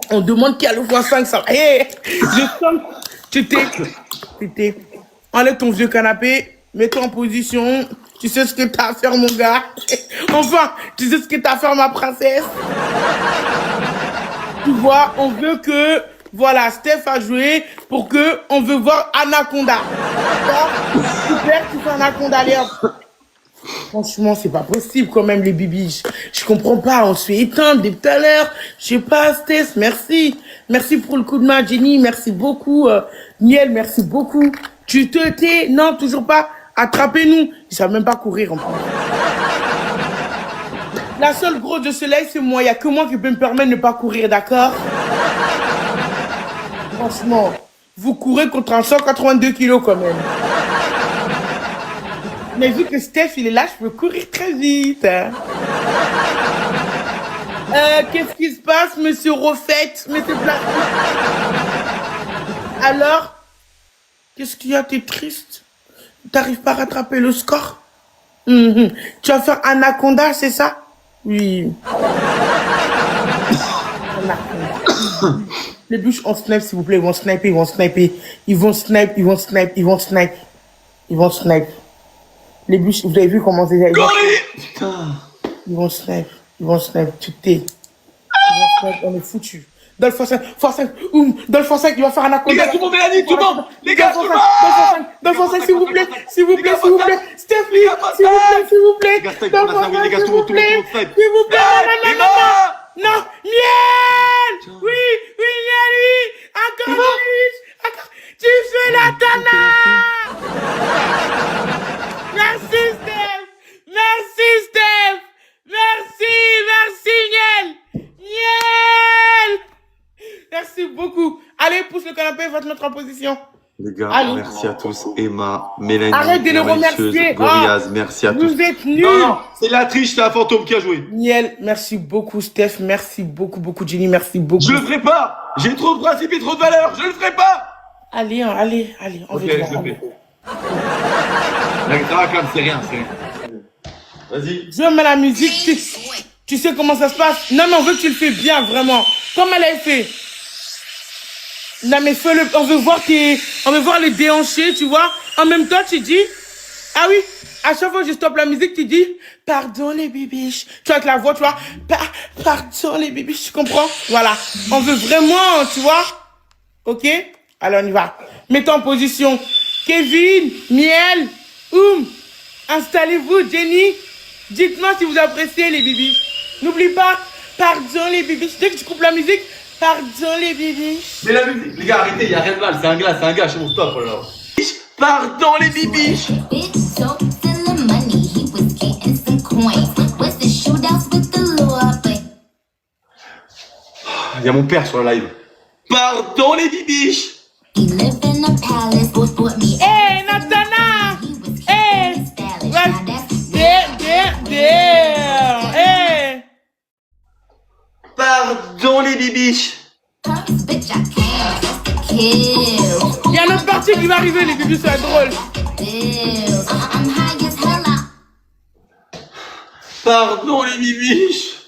On demande quel x5, ça. Hey, je sens tu t'es. Enlève ton vieux canapé, mets-toi en position. Tu sais ce que t'as à faire, mon gars. Enfin, tu sais ce que t'as à faire, ma princesse. Tu vois, on veut que... Voilà, Steph a joué pour que on veut voir Anaconda. Super, tu fais Anaconda, allez hop. Franchement, c'est pas possible quand même, les bibiches. Je comprends pas, on se fait éteindre dès tout à l'heure. Je sais pas, Steph, merci. Merci pour le coup de main, Jenny, merci beaucoup. Miel, merci beaucoup. Tu te tais? Non, toujours pas. Attrapez-nous. Ils savent même pas courir en plus. La seule grosse de soleil, c'est moi. Il y a que moi qui peux me permettre de ne pas courir, d'accord? Franchement, vous courez contre un 182 kilos quand même. Mais vu que Steph, il est là, je peux courir très vite. Qu'est-ce qui se passe, monsieur Refait, monsieur Plastique? Alors, Qu'est-ce qu'il y a? T'es triste? T'arrives pas à rattraper le score? Tu vas faire Anaconda, c'est ça? Oui. Anaconda. Les bûches, on snipe, s'il vous plaît. Ils vont sniper, ils vont sniper. Ils vont snipe, ils vont snipe, ils vont snipe. Ils vont snipe. Les bûches, vous avez vu comment c'est? Putain. Ils vont snipe. Ils vont snipe. Tu t'es. Ils vont snipe, on est foutus. Dans le force 5, dans le force 5, il va faire Anaconda. Les gars, tout le monde est là, tout le monde. Les gars, tout le monde. Dans le force 5, s'il vous plaît. S'il vous plaît, s'il vous plaît. Stephy, s'il vous plaît, s'il vous plaît. Dans le force 5, s'il vous plaît. S'il vous plaît. Non, miel. Oui, miel, oui. Encore plus. Tu fais la tana. Merci, Steph. Merci, Steph. Merci, miel. Miel. Merci beaucoup. Allez, pousse le canapé, va te mettre en position. Les gars, allez. Merci à tous. Emma, Mélanie, arrête de les remercier. Gorillaz, merci à tous. Vous êtes nuls. Non, c'est la triche, c'est un fantôme qui a joué. Miel, merci beaucoup, Steph. Merci beaucoup, Jenny. Merci beaucoup. Je le ferai pas. J'ai trop de principes et trop de valeurs. Je le ferai pas. Allez, on Ok, va je le fais. Ça va quand même, c'est rien. Vas-y. Je mets la musique. Tu sais comment ça se passe? Non, mais on veut que tu le fais bien, vraiment. Comme elle a fait. Non, mais fais-le. On veut voir les déhanchés, tu vois. En même temps, tu dis, ah oui, à chaque fois que je stoppe la musique, tu dis, pardon les bibiches. Tu vois, avec la voix, tu vois, pardon les bibiches, tu comprends? Voilà. On veut vraiment, tu vois. Ok? Alors, on y va. Mets-toi en position. Kevin, Miel, installez-vous, Jenny. Dites-moi si vous appréciez les bibiches. N'oublie pas, pardon les bibiches. Dès que tu coupes la musique, pardon les bibiches. Mais la musique, les gars, arrêtez, il n'y a rien de mal. C'est un gars, chez mon stop. Alors. Pardon les bibiches. Il y a mon père sur le live. Pardon les bibiches. Hey, Natana! Hey! Hey! Pardon les bibiches. Il y a notre partie qui va arriver, les bibiches, ça va être drôle. Pardon les bibiches.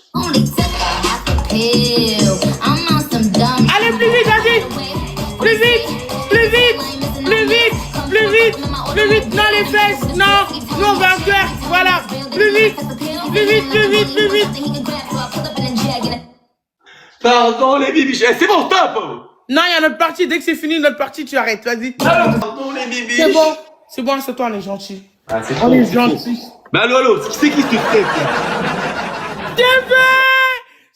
Allez, plus vite, vas-y! Plus vite! Plus vite! Plus vite! Plus vite! Plus vite! Non, les fesses! Non! Nous, on va en faire! Voilà! Plus vite! Plus vite! Plus vite! Plus vite! Pardon les bibiches. Eh, c'est bon, stop. Non, il y a notre partie. Dès que c'est fini, notre partie, tu arrêtes. Vas-y. Pardon les bibiches. C'est bon. C'est bon, c'est toi, on est gentil. Ah, c'est On est gentil. Mais allô, c'est qui te fait là?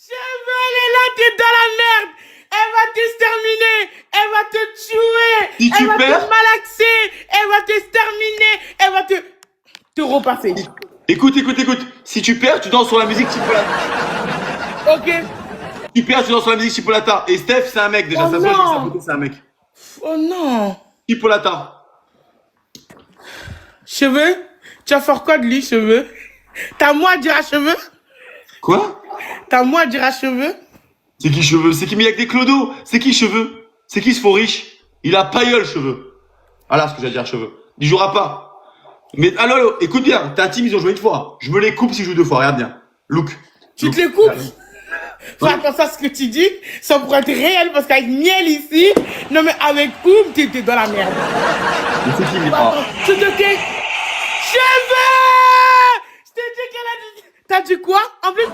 Cheveux, elle est là, t'es dans la merde. Elle va t'exterminer. Elle va te tuer. Si tu elle va perds, te malaxer. Elle va t'exterminer. Elle va te repasser. Écoute. Si tu perds, tu danses sur la musique Chipolata. Ok. Tu perds, tu danses sur la musique Chipolata. Et Steph, c'est un mec déjà. Oh ça se non. voit, c'est un mec. Oh non. Chipolata. Cheveux? Tu vas faire quoi de lui, cheveux? T'as moi à dire à cheveux? Quoi? T'as moi à dire à cheveux? C'est qui cheveux? C'est qui, mais avec des clodos? C'est qui cheveux? C'est qui ce faux riche? Il a pailleul cheveux. Voilà ce que j'ai à dire cheveux. Il jouera pas. Mais allô, écoute bien, ta team ils ont joué une fois. Je me les coupe si je joue deux fois, regarde bien. Look. Tu te les coupes? Fais attention à ce que tu dis, ça pourrait être réel parce qu'avec Miel ici, non mais avec t'es dans la merde. Mais c'est qui, mais Tu te tais. Cheveux! Je t'ai dit qu'elle a dit. T'as dit quoi? En plus, tu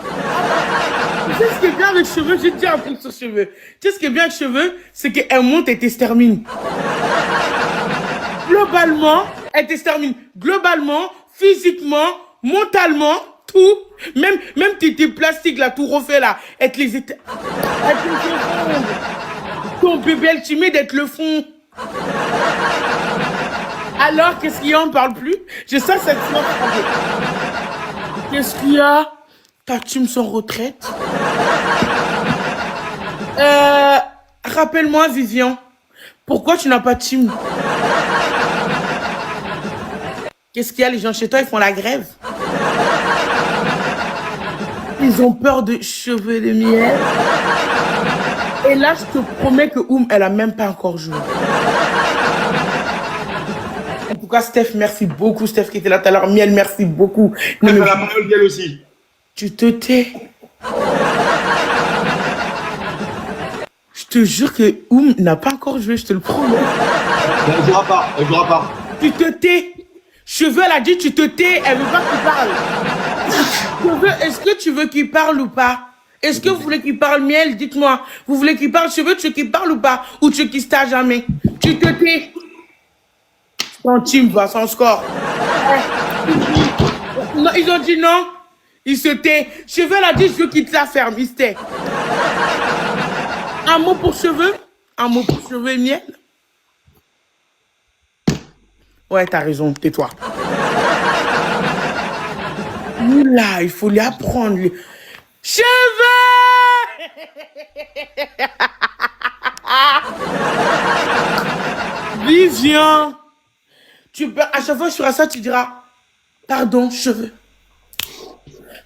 sais ce qui est bien avec cheveux? J'ai dit un truc sur cheveux. Tu sais ce qui est bien avec cheveux? C'est qu'elle monte et t'extermine. Globalement, elle t'extermine. Globalement, physiquement, mentalement, tout. Même tes plastiques là, tout refait là. Elle te les éteint. Elle te les fond. Ton bébé, elle timide d'être le fond. Alors, qu'est-ce qu'il y a? On ne parle plus. Je sens cette fois. Qu'est-ce qu'il y a? Ta team sans retraite. Rappelle-moi, Vivian. Pourquoi tu n'as pas de team? Qu'est-ce qu'il y a? Les gens chez toi, ils font la grève. Ils ont peur de cheveux de miel. Et là, je te promets que elle a même pas encore joué. En tout cas, Steph, merci beaucoup. Steph qui était là tout à l'heure. Miel, merci beaucoup. Non, Elle mais a la parole d'elle aussi. tu te tais. Je te jure que Oum n'a pas encore joué, je te le promets. Elle jouera pas, elle jouera pas. Tu te tais. Cheveux, elle a dit tu te tais, elle veut pas qu'il parle. Cheveux, est-ce que tu veux qu'il parle ou pas? Est-ce que vous voulez qu'il parle, Miel? Dites-moi. Vous voulez qu'il parle, Cheveux, tu veux qu'il parle ou pas? Ou tu veux qu'il se tait à jamais? Tu te tais. Ton team va sans score. Non, ils ont dit non. Il se tait. Cheveux, elle a dit je veux qu'il te la ferme. Il se tait. Un mot pour Cheveux? Un mot pour Cheveux et Miel? Ouais, t'as raison, tais-toi. Oula, il faut lui apprendre. Cheveux! Vivian! Tu peux, à chaque fois que tu feras ça, tu diras pardon, cheveux.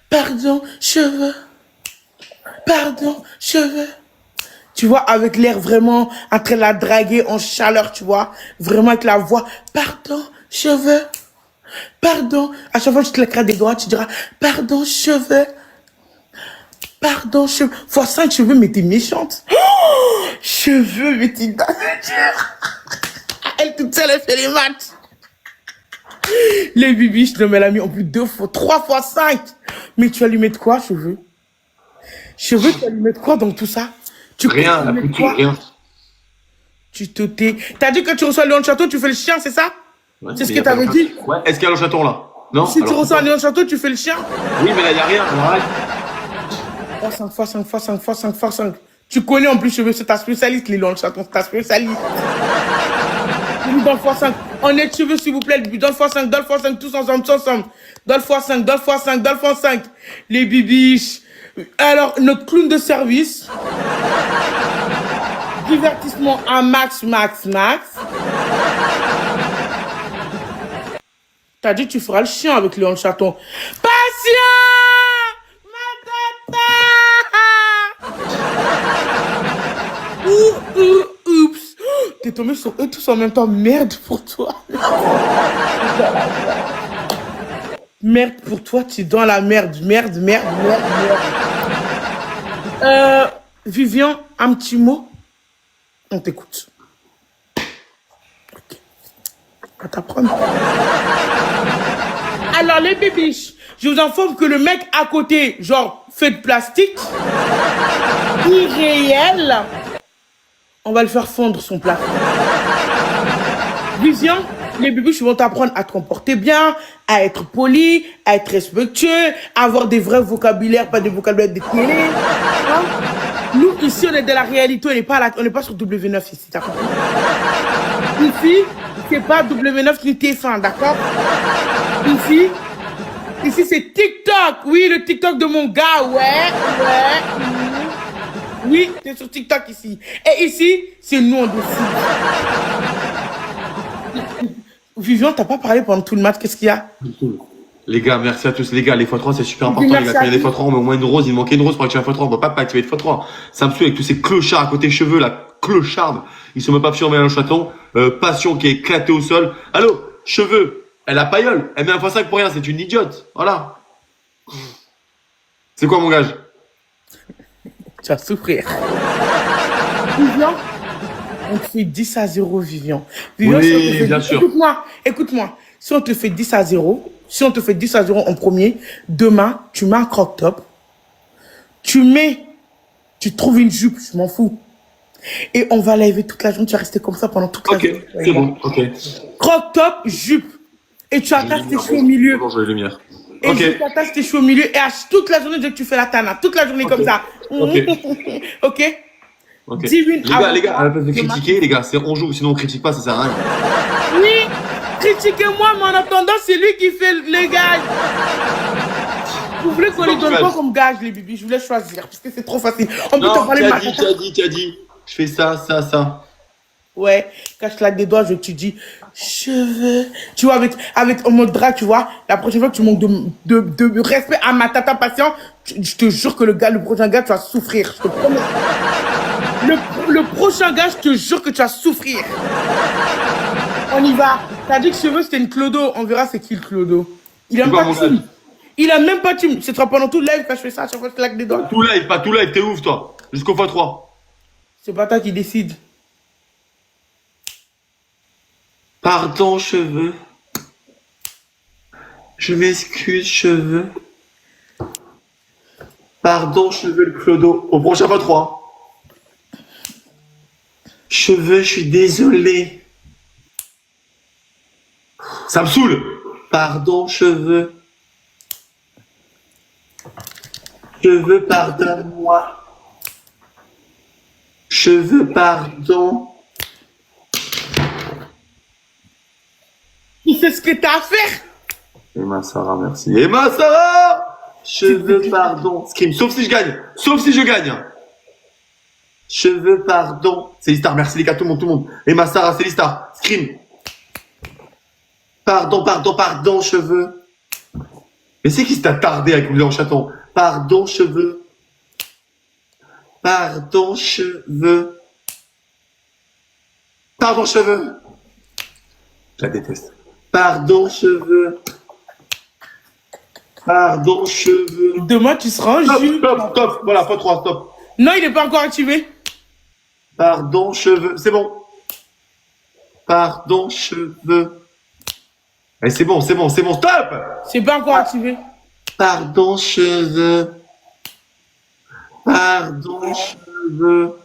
Pardon, cheveux. Pardon, cheveux. Tu vois, avec l'air vraiment en train de la draguer en chaleur, tu vois. Vraiment avec la voix. Pardon, cheveux. Pardon. À chaque fois que tu te claqueras des doigts, tu diras pardon, cheveux. Pardon, cheveux. Fois 5 cheveux, mais t'es méchante. Oh, cheveux, mais t'es... Elle toute seule, elle fait les maths. Les bibiches, non mais elle a mis en plus 2 fois, 3 fois 5. Mais tu vas lui mettre quoi, cheveux? Cheveux, tu vas lui mettre quoi dans tout ça? Tu Rien, la plus rien. Tu te tais. T'as dit que tu reçois le lion de château, tu fais le chien, c'est ça? Ouais, C'est ce mais que t'avais dit? Ouais, est-ce qu'il y a le chaton là? Non? Si tu Alors, reçois un lion de château, tu fais le chien? Oui, mais là, il n'y a rien. Alors, arrête. Fois 5, fois 5, fois 5, fois 5, fois 5. Tu connais en plus, cheveux, c'est ta spécialiste, les lions de château, c'est ta spécialiste. Dans le fois 5. On est cheveux, s'il vous plaît. Dans le fois 5, dans le fois 5, tous ensemble, tous ensemble. Dans le fois 5, dans le fois 5, dans le fois 5. Les bibiches. Alors, notre clown de service. Divertissement à max, max, max. T'as dit que tu feras le chien avec Léon le chaton. Patient! Ma tata! Oups! T'es tombé sur eux tous en même temps. Merde pour toi. Merde pour toi, tu es dans la merde. Merde, merde, merde, merde. Vivian, un petit mot? On t'écoute. Ok. À t'apprendre. Alors, les bébiches, je vous informe que le mec à côté, genre, fait de plastique, irréel, on va le faire fondre son plat. Vivian, les bébiches vont t'apprendre à te comporter bien, à être poli, à être respectueux, à avoir des vrais vocabulaires, pas des vocabulaires de télé. Hein? Nous, ici, on est de la réalité, on n'est pas sur W9 ici, t'as compris? Ici, c'est pas W9 ni TF1, d'accord? Ici, c'est TikTok. Oui, le TikTok de mon gars, ouais. Oui, c'est sur TikTok ici. Et ici, c'est nous, on décide. Vivian, t'as pas parlé pendant tout le match, qu'est-ce qu'il y a? Les gars, merci à tous. Les gars, les x3, c'est super important. Les gars, quand il y a des x3, on met au moins une rose. Il manquait une rose pour activer un x3. On peut pas activer de x3. Ça me saoule avec tous ces clochards à côté cheveux, là. Clochards. Ils sont même pas fiers de mettre un chaton. Passion qui est éclatée au sol. Allô, cheveux. Elle a pailleule. Elle met un x5 pour rien. C'est une idiote. Voilà. C'est quoi mon gage? Tu vas souffrir. Vivian, on te fait 10-0, Vivian. Vivian, oui, si on te fait bien sûr. Écoute-moi. Si on te fait 10-0, en premier, demain, tu mets un crop-top. Tu trouves une jupe, je m'en fous. Et on va laver toute la journée. Tu vas rester comme ça pendant toute la journée. Ok, c'est bon, ok. Crop-top, jupe. Et tu attaches tes cheveux au milieu. Bonjour, les lumières. Et tu attaches tes cheveux au milieu. Et toute la journée, tu fais la tana. Toute la journée comme ça. Ok. Ok. Ok. 10 minutes les gars, à la place de critiquer, les gars, c'est on joue, sinon on critique pas, ça sert à rien. Oui, critiquez-moi, mais en attendant, c'est lui qui fait les gages. Vous voulez qu'on les donne quoi comme gage, les bibis? Je voulais choisir, parce que c'est trop facile. On peut t'en parler maintenant. T'as dit. Je fais ça. Ouais, quand je claque des doigts, tu dis cheveux. Tu vois, avec en mode drag, tu vois, la prochaine fois que tu manques de respect à ma tata patient, je te jure que le prochain gars, tu vas souffrir. Je te promets. Le prochain gars, je te jure que tu vas souffrir. On y va. T'as dit que cheveux, c'était une clodo. On verra c'est qui le clodo. Il a C'est même quoi, pas mon de gars? team. Il a même pas de team. Ce sera pendant tout le live quand je fais ça. À chaque fois, je claque des doigts. Tout live, pas tout live, t'es ouf, toi. Jusqu'au x3. C'est pas toi qui décide. Pardon, cheveux. Je m'excuse, cheveux. Pardon, cheveux, le clodo. Au prochain x3. Cheveux, je suis désolé. Ça me saoule. Pardon, cheveux. Cheveux, pardonne-moi. Cheveux, pardon. Il sait ce que t'as à faire. Emma Sarah, merci. Emma Sarah! Cheveux, pardon. Scream, sauf si je gagne. Sauf si je gagne. Cheveux, pardon. C'est Listar, merci les gars, tout le monde. Emma Sarah, c'est Listar. Scream. Pardon, cheveux. Mais c'est qui s'est attardé avec le en chaton? Pardon, cheveux. Pardon, cheveux. Pardon, cheveux. Je la déteste. Pardon, cheveux. Pardon, cheveux. Demain, tu seras en jus. Stop. Voilà, pas 3, stop. Non, il n'est pas encore activé. Pardon, cheveux. C'est bon. Pardon, cheveux. Eh, c'est bon, stop! C'est pas encore activé. Pardon, cheveux. Pardon, cheveux.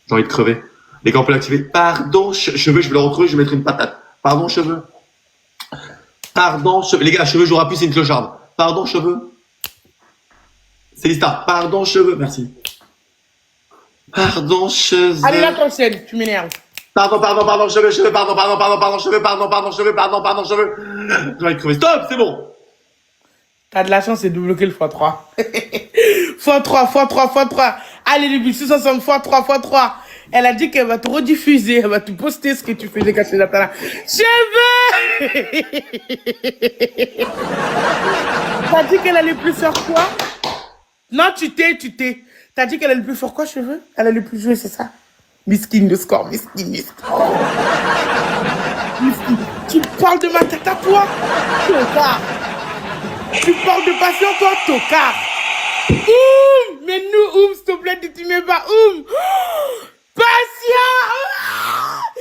J'ai envie de crever. Les gars, on peut l'activer. Pardon, cheveux, je vais le retrouver, je vais mettre une patate. Pardon, cheveux. Pardon, cheveux. Les gars, cheveux, j'aurai plus, c'est une clocharde. Pardon, cheveux. C'est Lista. Pardon, cheveux. Merci. Pardon, cheveux. Allez, là, t'enchaînes. Tu m'énerves. Pardon, cheveux, cheveux. Pardon, cheveux. J'ai envie de crever. Stop, c'est bon. T'as de la chance, c'est de bloquer le x3. x3. Allez, les bisous, ça sonne x3. Elle a dit qu'elle va te rediffuser, elle va te poster ce que tu faisais quand tu étais là. Cheveux! T'as dit qu'elle allait plus faire quoi? Non, tu t'es. T'as dit qu'elle allait plus faire quoi, cheveux? Elle allait plus jouer, c'est ça? Miskin de score, miskin. Tu parles de ma tête à toi? Tocard. Tu parles de passion, toi, tocard. Mais nous, s'il te plaît, tu m'aimes pas, Patient!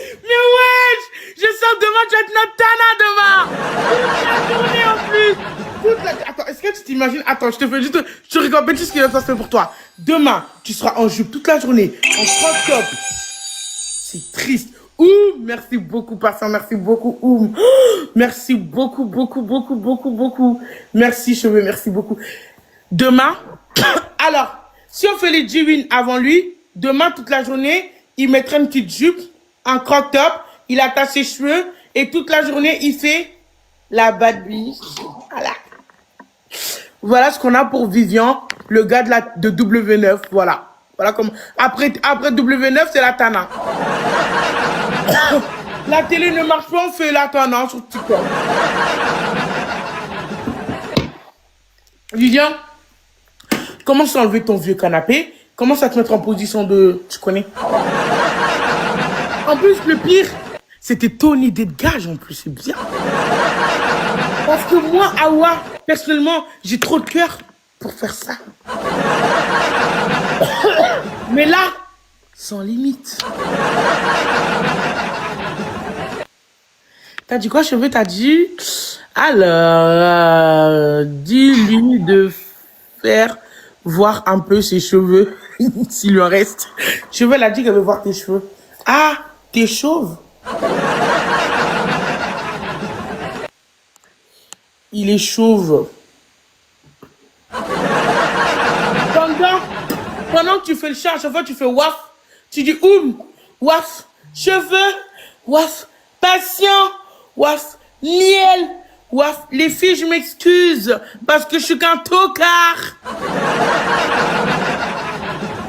Mais wesh! Je sens demain, tu vas être notre Tana demain! Toute la journée en plus! Attends, est-ce que tu t'imagines? Attends, je te fais juste... Je te récompense ce qu'il va se passer pour toi. Demain, tu seras en jupe toute la journée, en crop top. C'est triste. Merci beaucoup, Patient, merci beaucoup, Merci beaucoup. Merci, cheveux, merci beaucoup. Demain, alors, si on fait les G-Win avant lui, demain, toute la journée, il mettra une petite jupe, un crop top, il attache ses cheveux, et toute la journée, il fait la bad bitch. Voilà ce qu'on a pour Vivian, le gars de W9, voilà. Voilà comme, après W9, c'est la Tana. La télé ne marche pas, on fait la Tana sur TikTok. Vivian, commence à enlever ton vieux canapé. Commence à te mettre en position de... Tu connais? En plus, le pire, c'était ton idée de gage en plus, c'est bien. Parce que moi, Awa, personnellement, j'ai trop de cœur pour faire ça. Mais là, sans limite. T'as dit quoi, cheveux? T'as dit... Alors, dis-lui de faire voir un peu ses cheveux, s'il lui en reste. Cheveux, elle a dit qu'elle veut voir tes cheveux. Ah, t'es chauve. Il est chauve. Pendant que tu fais le chat, à chaque fois tu fais waf. Tu dis waf, cheveux, waf, patient, waf, miel, waf. Les filles, je m'excuse parce que je suis qu'un tocard.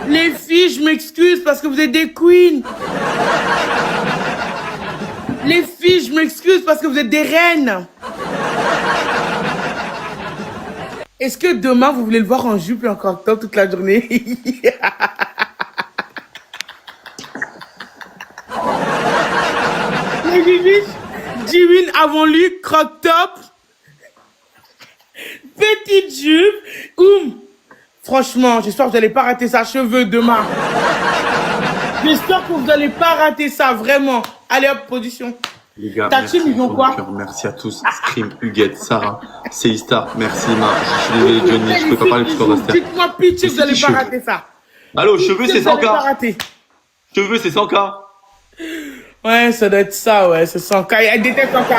Les filles, je m'excuse parce que vous êtes des queens. Les filles, je m'excuse parce que vous êtes des reines. Est-ce que demain, vous voulez le voir en jupe et en crop top toute la journée? Les Vivi, avant lui, crop top, petite jupe, franchement, j'espère que vous n'allez pas rater sa cheveux demain. J'espère que vous n'allez pas rater ça, vraiment. Allez hop, position. Les gars, Ta merci team, ils ont pour quoi? le cœur. Merci à tous. Scream, Huguette, Sarah, Célista, merci Emma. Je suis désolé Johnny, je peux pas parler plus fort d'Aster. Dites-moi, pitié, vous n'allez pas rater ça. Allô, cheveux c'est Vous n'allez pas 100K. rater. Cheveux c'est 100K. Ouais, ça doit être ça, ouais, c'est 100K. Elle déteste 100K.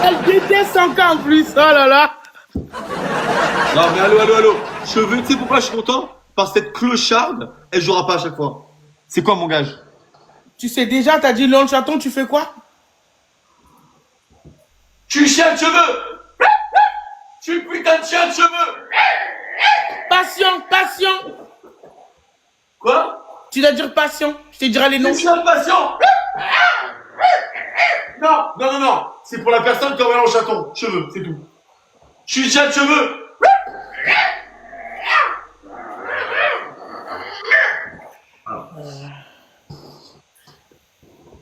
Elle déteste 100K en plus, oh là là. Non mais allô. Cheveux, tu sais pourquoi je suis content? Parce que cette clocharde, elle jouera pas à chaque fois. C'est quoi mon gage? Tu sais déjà, t'as dit Léon Chaton, tu fais quoi? Tu chien de cheveux. Tu putain de chien de cheveux. Passion. Quoi? Tu dois dire passion. Je te dirai les noms. Tu chien de passion. Non. C'est pour la personne qui envoie en chaton. Cheveux, c'est tout. Je suis chien de cheveux.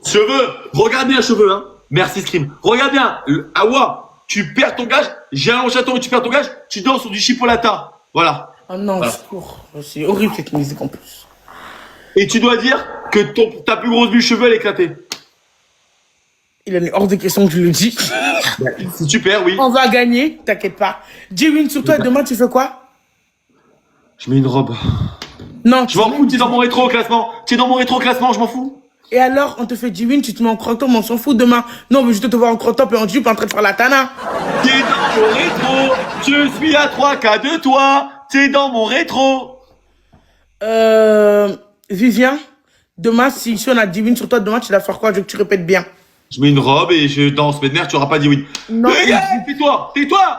Cheveux, regarde bien cheveux, hein. Merci Scream. Regarde bien, Awa, tu perds ton gage, j'ai un long chaton et tu perds ton gage, tu danses sur du chipolata. Voilà. Oh non, Voilà. secours. C'est horrible cette musique en plus. Et tu dois dire que ta plus grosse bulle cheveux, elle est éclatée. Il en est hors de question que je le dis. C'est super, oui. On va gagner, t'inquiète pas. J-Win sur toi, demain tu fais quoi? Je mets une robe. Non, Je m'en fous, t'es dans mon rétro classement. T'es dans mon rétro classement, je m'en fous. Et alors, on te fait J-Win, tu te mets en crop top, on s'en fout demain. Non, on veut juste te voir en crop top et en jupe en train de faire la tana. T'es dans mon rétro. Je suis à 3K de toi. T'es dans mon rétro. Vivien, demain, si on a J-Win sur toi, demain tu vas faire quoi? Je veux que tu répètes bien. Je mets une robe et je danse. Mais merde, tu auras pas dit oui. Non. Mais gars, tais-toi.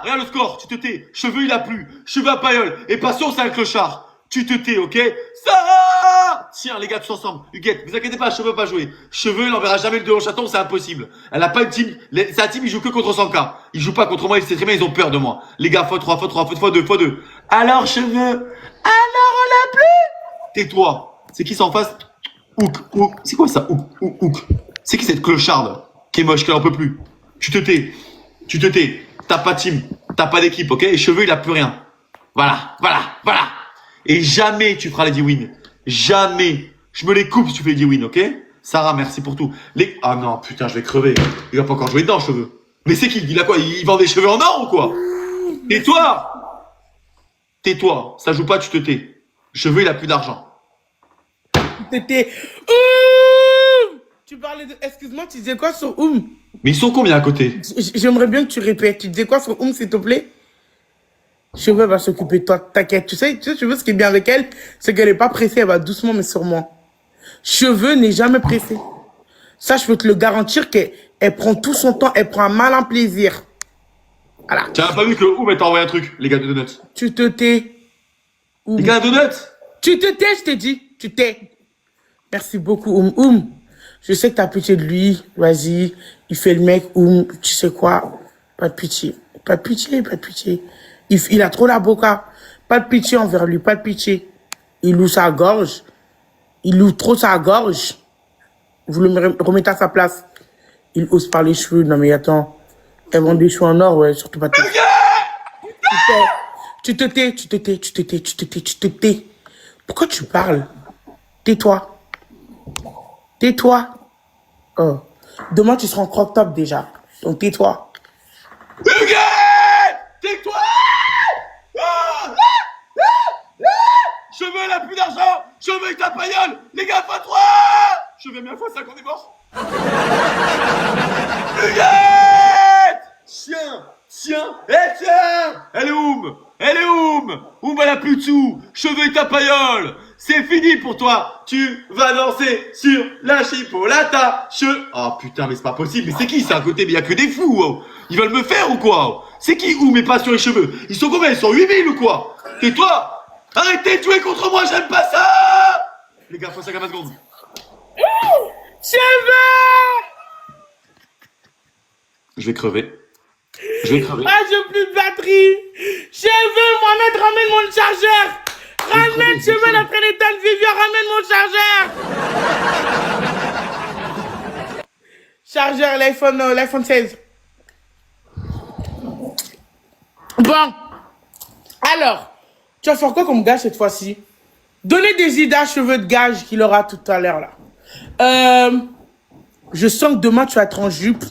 Regarde le score, tu te tais. Cheveux, il a plu. Cheveux à pailleul. Et passion, c'est un clochard. Tu te tais, ok? Ça! Tiens, les gars, tous ensemble. Huguette, vous inquiétez pas, cheveux pas jouer. Cheveux, il n'enverra jamais le 2 en chaton, c'est impossible. Elle a pas une team. Sa team, il joue que contre 100K. Il joue pas contre moi, il sait très bien, ils ont peur de moi. Les gars, x3, x2. Alors, cheveux. Alors, on l'a plus. Tais-toi. C'est qui s'en face? Hook. C'est quoi ça? Hook. C'est qui cette clocharde? Qui est moche, qu'elle en peut plus. Tu te tais. T'as pas de team. T'as pas d'équipe, ok? Et cheveux, il a plus rien. Voilà. Et jamais tu feras les 10 wins. Jamais. Je me les coupe si tu fais les 10 wins, ok? Sarah, merci pour tout. Ah non, putain, je vais crever. Il va pas encore jouer dedans, cheveux. Mais c'est qui? Il a quoi? Il vend des cheveux en or ou quoi? Tais-toi. Ça joue pas, tu te tais. Cheveux, il a plus d'argent. C'était... Tu parlais de... Excuse-moi, tu disais quoi sur Mais ils sont combien à côté? J'aimerais bien que tu répètes. Tu disais quoi sur s'il te plaît? Cheveux va s'occuper de toi, t'inquiète. Tu sais, Cheveux, ce qui est bien avec elle, c'est qu'elle est pas pressée, elle va doucement mais sûrement. Cheveux n'est jamais pressée. Ça, je peux te le garantir qu'elle prend tout son temps, elle prend un malin plaisir. Voilà. Tu as pas vu que elle t'a envoyé un truc, les gars de Donuts? Tu te tais. Les gars de Donuts? Tu te tais, je t'ai dit. Tu tais. Merci beaucoup, Je sais que t'as pitié de lui. Vas-y. Il fait le mec, tu sais quoi? Pas de pitié. Il a trop la boca. Pas de pitié envers lui, pas de pitié. Il loue sa gorge. Il loue trop sa gorge. Vous le remettez à sa place. Il ose par les cheveux. Non mais attends. Elle vend des cheveux en or, ouais, surtout pas. Tu te tais. Pourquoi tu parles? Tais-toi. Oh. Demain, tu seras en crop top déjà. Donc tais-toi. Huguette! Tais-toi! Cheveux, elle a plus d'argent! Cheveux, il t'a pailleul! Les gars, x3! Cheveux, bien x5, on est mort! Huguette! Tiens! Elle est oum! Elle a plus de sous! Cheveux, il t'a pailleul! C'est fini pour toi! Tu vas danser sur la chipolata! Oh putain, mais c'est pas possible! Mais c'est qui ça à côté? Mais y a que des fous! Oh. Ils veulent me faire ou quoi? C'est qui mais pas sur les cheveux? Ils sont combien? Ils sont 8000 ou quoi? Tais-toi! Arrêtez de jouer contre moi, j'aime pas ça! Les gars, faut 50 secondes. Cheveux! Je vais crever. Ah, j'ai plus de batterie! Cheveux, Mohamed, ramène mon chargeur! Ramène, cheveux, la Trinidad Vivian, ramène mon chargeur! Chargeur, l'iPhone 16. Bon, alors, tu vas faire quoi comme gage cette fois-ci? Donnez des idées à cheveux de gage qu'il aura tout à l'heure là. Je sens que demain tu vas être en jupe,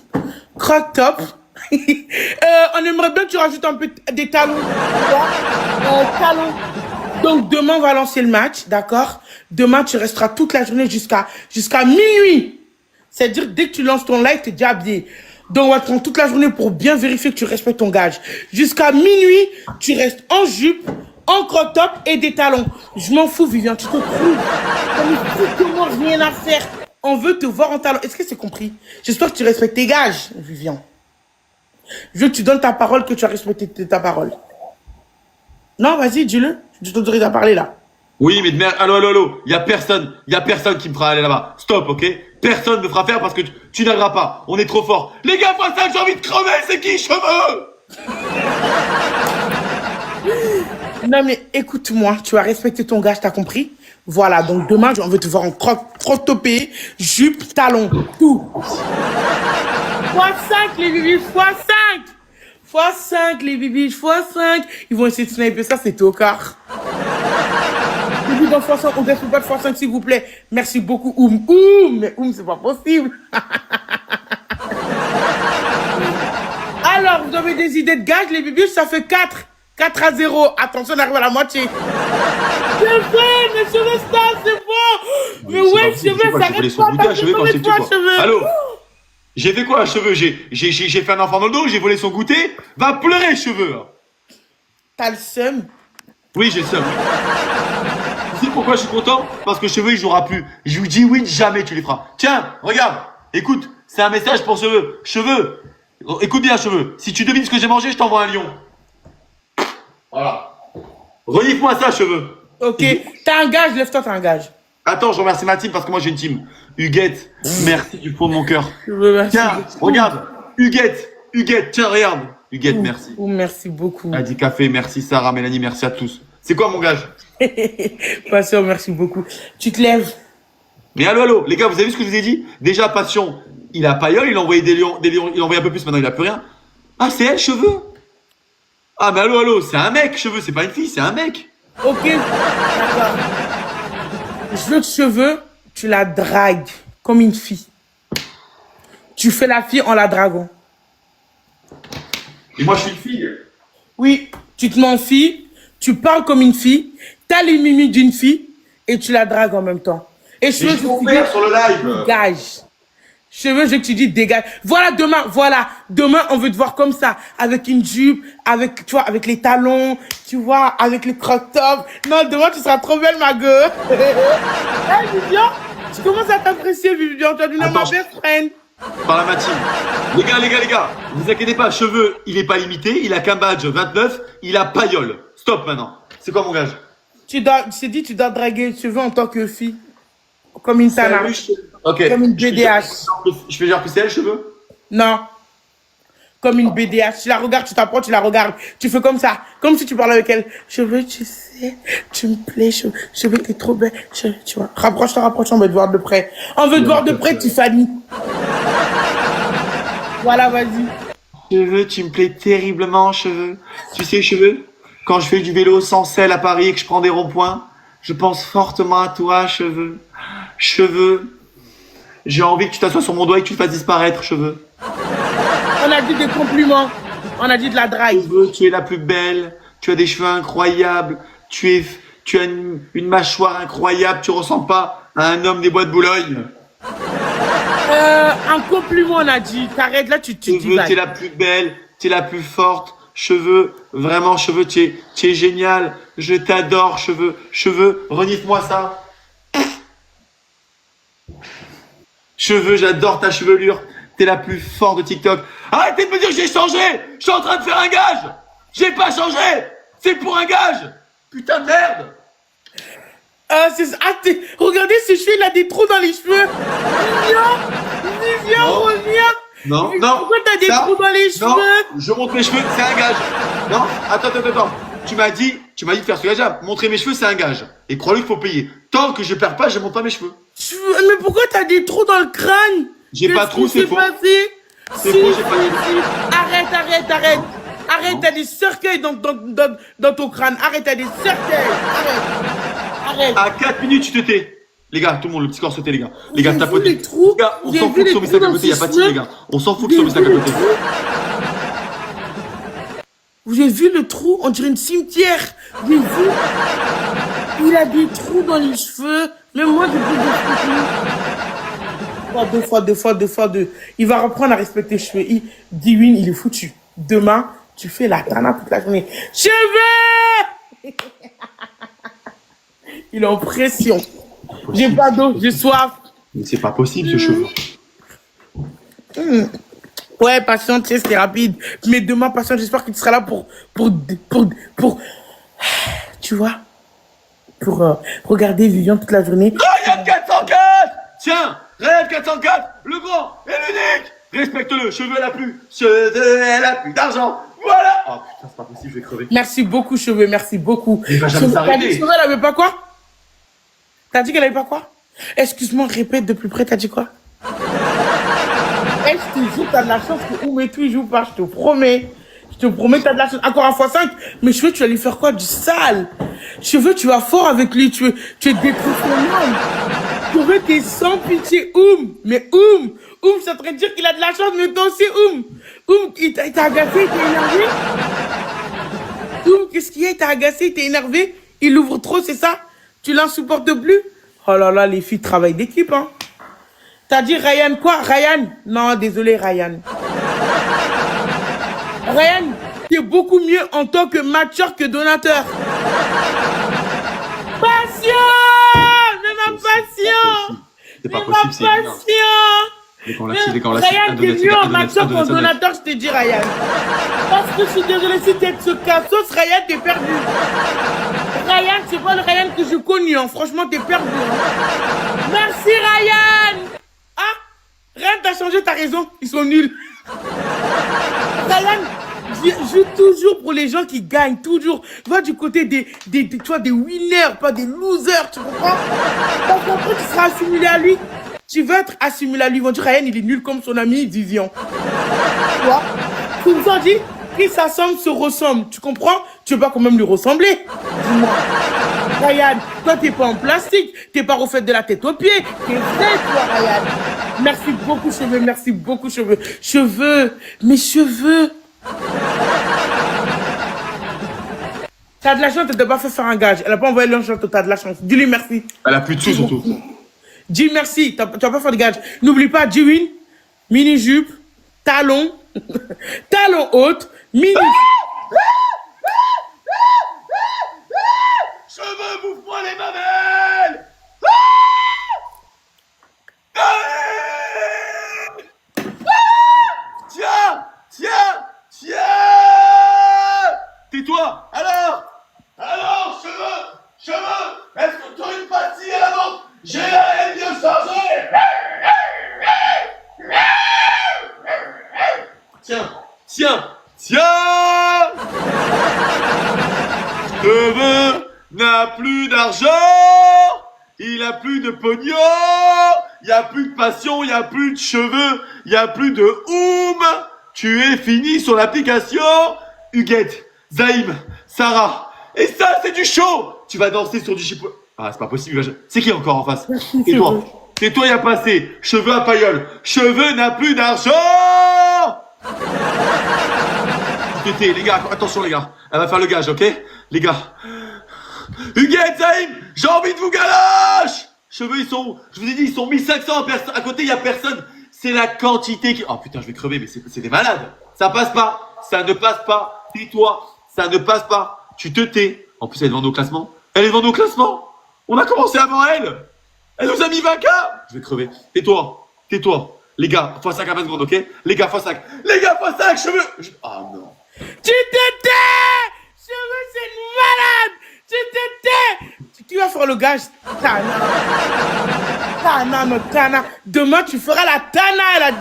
croc top. On aimerait bien que tu rajoutes un peu des talons. Talons. Donc demain on va lancer le match, d'accord? Demain tu resteras toute la journée jusqu'à minuit. C'est-à-dire dès que tu lances ton live, t'es déjà habillé. Donc on va te prendre toute la journée pour bien vérifier que tu respectes ton gage. Jusqu'à minuit, tu restes en jupe, en crop top et des talons. Je m'en fous, Vivian, tu te trouves. T'as mis strictement rien à faire. On veut te voir en talons. Est-ce que c'est compris? J'espère que tu respectes tes gages, Vivian. Je veux que tu donnes ta parole, que tu as respecté ta parole. Non, vas-y, dis-le. Je t'autorise à parler là. Oui, mais de merde. Allô. Y a personne qui me fera aller là-bas. Stop, ok? Personne me fera faire parce que tu n'arriveras pas. On est trop fort. Les gars, fois 5, j'ai envie de crever. C'est qui, cheveux? Non, mais écoute-moi. Tu as respecté ton gage, t'as compris? Voilà, donc demain, on veut te voir en croc topé, jupe, talon, tout. x5 les bibis, x5 x5 les bibis, x5. Ils vont essayer de sniper ça, c'est tocard. Bibis dans x5, on ne laisse pas de x5 s'il vous plaît. Merci beaucoup, mais c'est pas possible. Alors, vous avez des idées de gage, les bibis, ça fait 4-0. Attention, on arrive à la moitié. C'est fait, mes cheveux, c'est bon. Mais ouais, cheveux, ça reste pas. Cheveux. Allô? J'ai fait quoi, cheveux? J'ai fait un enfant dans le dos, j'ai volé son goûter. Va pleurer, cheveux. T'as le seum? Oui, j'ai le seum. Tu sais pourquoi je suis content? Parce que cheveux, il jouera plus. Je vous dis oui, jamais tu les feras. Tiens, regarde, écoute, c'est un message pour cheveux. Cheveux, écoute bien, cheveux. Si tu devines ce que j'ai mangé, je t'envoie un lion. Voilà. Renifle-moi ça, cheveux. Ok, t'as un gage, lève-toi, t'as un gage. Attends, je remercie ma team parce que moi j'ai une team. Huguette, merci du fond de mon cœur. Merci. Tiens, regarde. Huguette, tiens, regarde. Huguette, merci. Merci beaucoup. Adi Café, merci Sarah, Mélanie, merci à tous. C'est quoi mon gage? Passion, merci beaucoup. Tu te lèves. Mais allô, les gars, vous avez vu ce que je vous ai dit? Déjà, Passion, il a pailleul, il a envoyé des lions, il a envoyé un peu plus, maintenant il a plus rien. Ah, c'est elle, cheveux? Ah, mais allô, c'est un mec, cheveux, c'est pas une fille, c'est un mec. Ok, d'accord. Je veux que cheveux, tu la dragues comme une fille. Tu fais la fille en la draguant. Et moi, je suis une fille. Oui, tu te mets en fille, tu parles comme une fille, t'as les mimiques d'une fille et tu la dragues en même temps. Et je veux que tu dis sur le live. Dégage. Je veux que tu dis dégage. Voilà, demain, on veut te voir comme ça, avec une jupe, avec, tu vois, avec les talons, tu vois, avec les crop tops. Non, demain, tu seras trop belle, ma gueule. Hey, Vivian, tu commences à t'apprécier, Vivian. Tu as devenu ma best friend. Par la matinée. Les gars, vous inquiétez pas, cheveux, il est pas limité, il a qu'un badge 29, il a pailleul. Stop maintenant. C'est quoi mon gage? Tu dois draguer cheveux en tant que fille. Comme une tana. Ok. Comme une BDH. Je fais genre que c'est elle, cheveux? Non. Comme une BDH. Tu la regardes, tu t'approches, tu la regardes. Tu fais comme ça. Comme si tu parlais avec elle. Cheveux, tu sais, tu me plais. Cheveux, t'es trop belle. Tu vois. Rapproche-toi, on veut te voir de près. On veut te voir de près, Tiffany. Voilà, vas-y. Cheveux, tu me plais terriblement, cheveux. Tu sais, cheveux, quand je fais du vélo sans selle à Paris et que je prends des ronds-points, je pense fortement à toi, cheveux. Cheveux, j'ai envie que tu t'assoies sur mon doigt et que tu le fasses disparaître, cheveux. On a dit des compliments. On a dit de la drague. Cheveux, tu es la plus belle. Tu as des cheveux incroyables. Tu as une mâchoire incroyable. Tu ressembles pas à un homme des bois de Boulogne. Un compliment, on a dit. T'arrêtes là, tu dis. Cheveux, tu es la plus belle. Tu es la plus forte. Cheveux, vraiment, cheveux, tu es génial. Je t'adore, cheveux. Cheveux, renifle-moi ça. Cheveux, j'adore ta chevelure. T'es la plus forte de TikTok. Arrêtez de me dire que j'ai changé. Je suis en train de faire un gage. J'ai pas changé. C'est pour un gage. Putain de merde. Regardez ce cheveu, il a des trous dans les cheveux. Vivian, reviens. Non. Pourquoi t'as des trous dans les cheveux? Non, je montre mes cheveux, c'est un gage. Non, attends. Tu m'as dit de faire ce gage-là. Montrer mes cheveux, c'est un gage. Et crois-le qu'il faut payer. Tant que je perds pas, je monte pas mes cheveux. Mais pourquoi t'as des trous dans le crâne? J'ai pas de trous, c'est faux. C'est faux, j'ai pas de trous. Arrête, t'as des cercueils dans ton crâne. Arrête, t'as des cercueils. Arrête. À 4 minutes, tu te tais. Les gars, tout le monde, le petit corps sauté, les gars. Les gars, tapotez. Les trous. Les gars, on s'en fout que sur mes sacs à côté, il n'y a pas de tir, les gars. On s'en fout que sur mes sacs à côté. Vous avez vu le trou? On dirait une cimetière. Vous avez vu? Il a des trous dans les cheveux. Même moi, j'ai plus de trous. Deux fois. Il va reprendre à respecter les cheveux. Diwin, il est foutu. Demain, tu fais la tana toute la journée. Cheveux! Il est en pression. J'ai pas d'eau, j'ai soif. Mais c'est pas possible, ce cheveu. Ouais, patiente, tu sais, c'était rapide. Mais demain, patiente, j'espère que tu seras là pour, tu vois, pour regarder Vivian toute la journée. Ryan 404! Tiens, Ryan 404, le grand et l'unique! Respecte-le, cheveux, elle a plus. Cheveux, elle a plus d'argent. Voilà! Oh putain, c'est pas possible, je vais crever. Merci beaucoup, cheveux, merci beaucoup. Il va jamais T'as dit s'arrêter. que elle avait pas quoi? T'as dit qu'elle avait pas quoi? Excuse-moi, répète de plus près, t'as dit quoi? Eh, je te jure, t'as de la chance que Oum et tout, il joue pas, je te promets. Je te promets, t'as de la chance. Encore un fois 5, mais cheveux, tu vas lui faire quoi? Du sale. Cheveux, tu vas fort avec lui, tu es détruit son homme. Cheveux, t'es sans pitié, Oum. Mais Oum, je suis en train de dire qu'il a de la chance, mais toi aussi, Oum, il t'a agacé, il t'a énervé. Oum, qu'est-ce qu'il y a? Il t'a agacé, il t'a énervé. Il ouvre trop, c'est ça? Tu l'insupportes plus? Oh là là, les filles travaillent d'équipe, hein. T'as dit Ryan quoi? Ryan? Non, désolé, Ryan. Ryan, t'es beaucoup mieux en tant que matcheur que donateur. Patient! Mais ma passion! C'est pas Mais possible, ma c'est énorme. passion! Ryan, t'es mieux en matcheur qu'en donateur, je te dis, Ryan. Parce que je suis désolé, si t'es de ce cassos, Ryan, t'es perdu. Ryan, c'est pas le Ryan que je connais, hein. Franchement, t'es perdu. Hein. Merci, Ryan! Ah! Rien t'a changé, t'as raison, ils sont nuls. Ryan, joue toujours pour les gens qui gagnent, toujours. Va du côté des winners, pas des losers, tu comprends? Parce qu'après, tu seras assimilé à lui. Tu vas être assimilé à lui. Ils vont dire, Ryan, il est nul comme son ami Vivian. Tu vois? Ils nous ont dit, qui s'assemble se ressemble. Tu comprends? Tu veux pas quand même lui ressembler? Dis-moi. Ryan, toi, t'es pas en plastique. T'es pas refait de la tête aux pieds. T'es vrai, toi, Ryan. Merci beaucoup, cheveux. Merci beaucoup, cheveux. Cheveux. Mes cheveux. T'as de la chance, elle t'a pas fait faire un gage. Elle a pas envoyé l'argent, t'as de la chance. Dis-lui merci. Elle a plus de sous, surtout. Dis merci, tu vas pas faire de gage. N'oublie pas, Diwin, mini-jupe, talon, talon haute, mini... Cheveux, bouffe-moi les mamelles! Tiens! Tais-toi! Alors, cheveux! Est-ce que tu as une pastille à la vente? J'ai la haine bien chargée! Tiens! Cheveux n'a plus d'argent! Il a plus de pognon! Il y a plus de passion, il y a plus de cheveux, il y a plus de oum! Tu es fini sur l'application Huguette, Zaïm, Sarah. Et ça, c'est du show! Tu vas danser sur du chipou... Ah, c'est pas possible. C'est qui encore en face? Tais-toi, y a passé. Cheveux à pailleul. Cheveux n'a plus d'argent! Les gars, attention les gars. Elle va faire le gage, ok? Les gars. Huguette, Zaïm, j'ai envie de vous galoche! Cheveux, ils sont, je vous ai dit, ils sont 1500 à côté, il y a personne. C'est la quantité qui... Oh putain, je vais crever, mais c'est des malades. Ça passe pas. Ça ne passe pas. Tais-toi. Ça ne passe pas. Tu te tais. En plus, elle est devant nos classements. Elle est devant nos classements. On a commencé avant elle. Elle nous a mis 20K. Je vais crever. Tais-toi. Les gars, x5 à 20 secondes, ok? Les gars, x5. Cheveux. Ah non. Tu te tais! Cheveux, c'est une malade! Tu te tais! Qui va faire le gage? Tana. Demain, tu feras la Tana, elle a dit.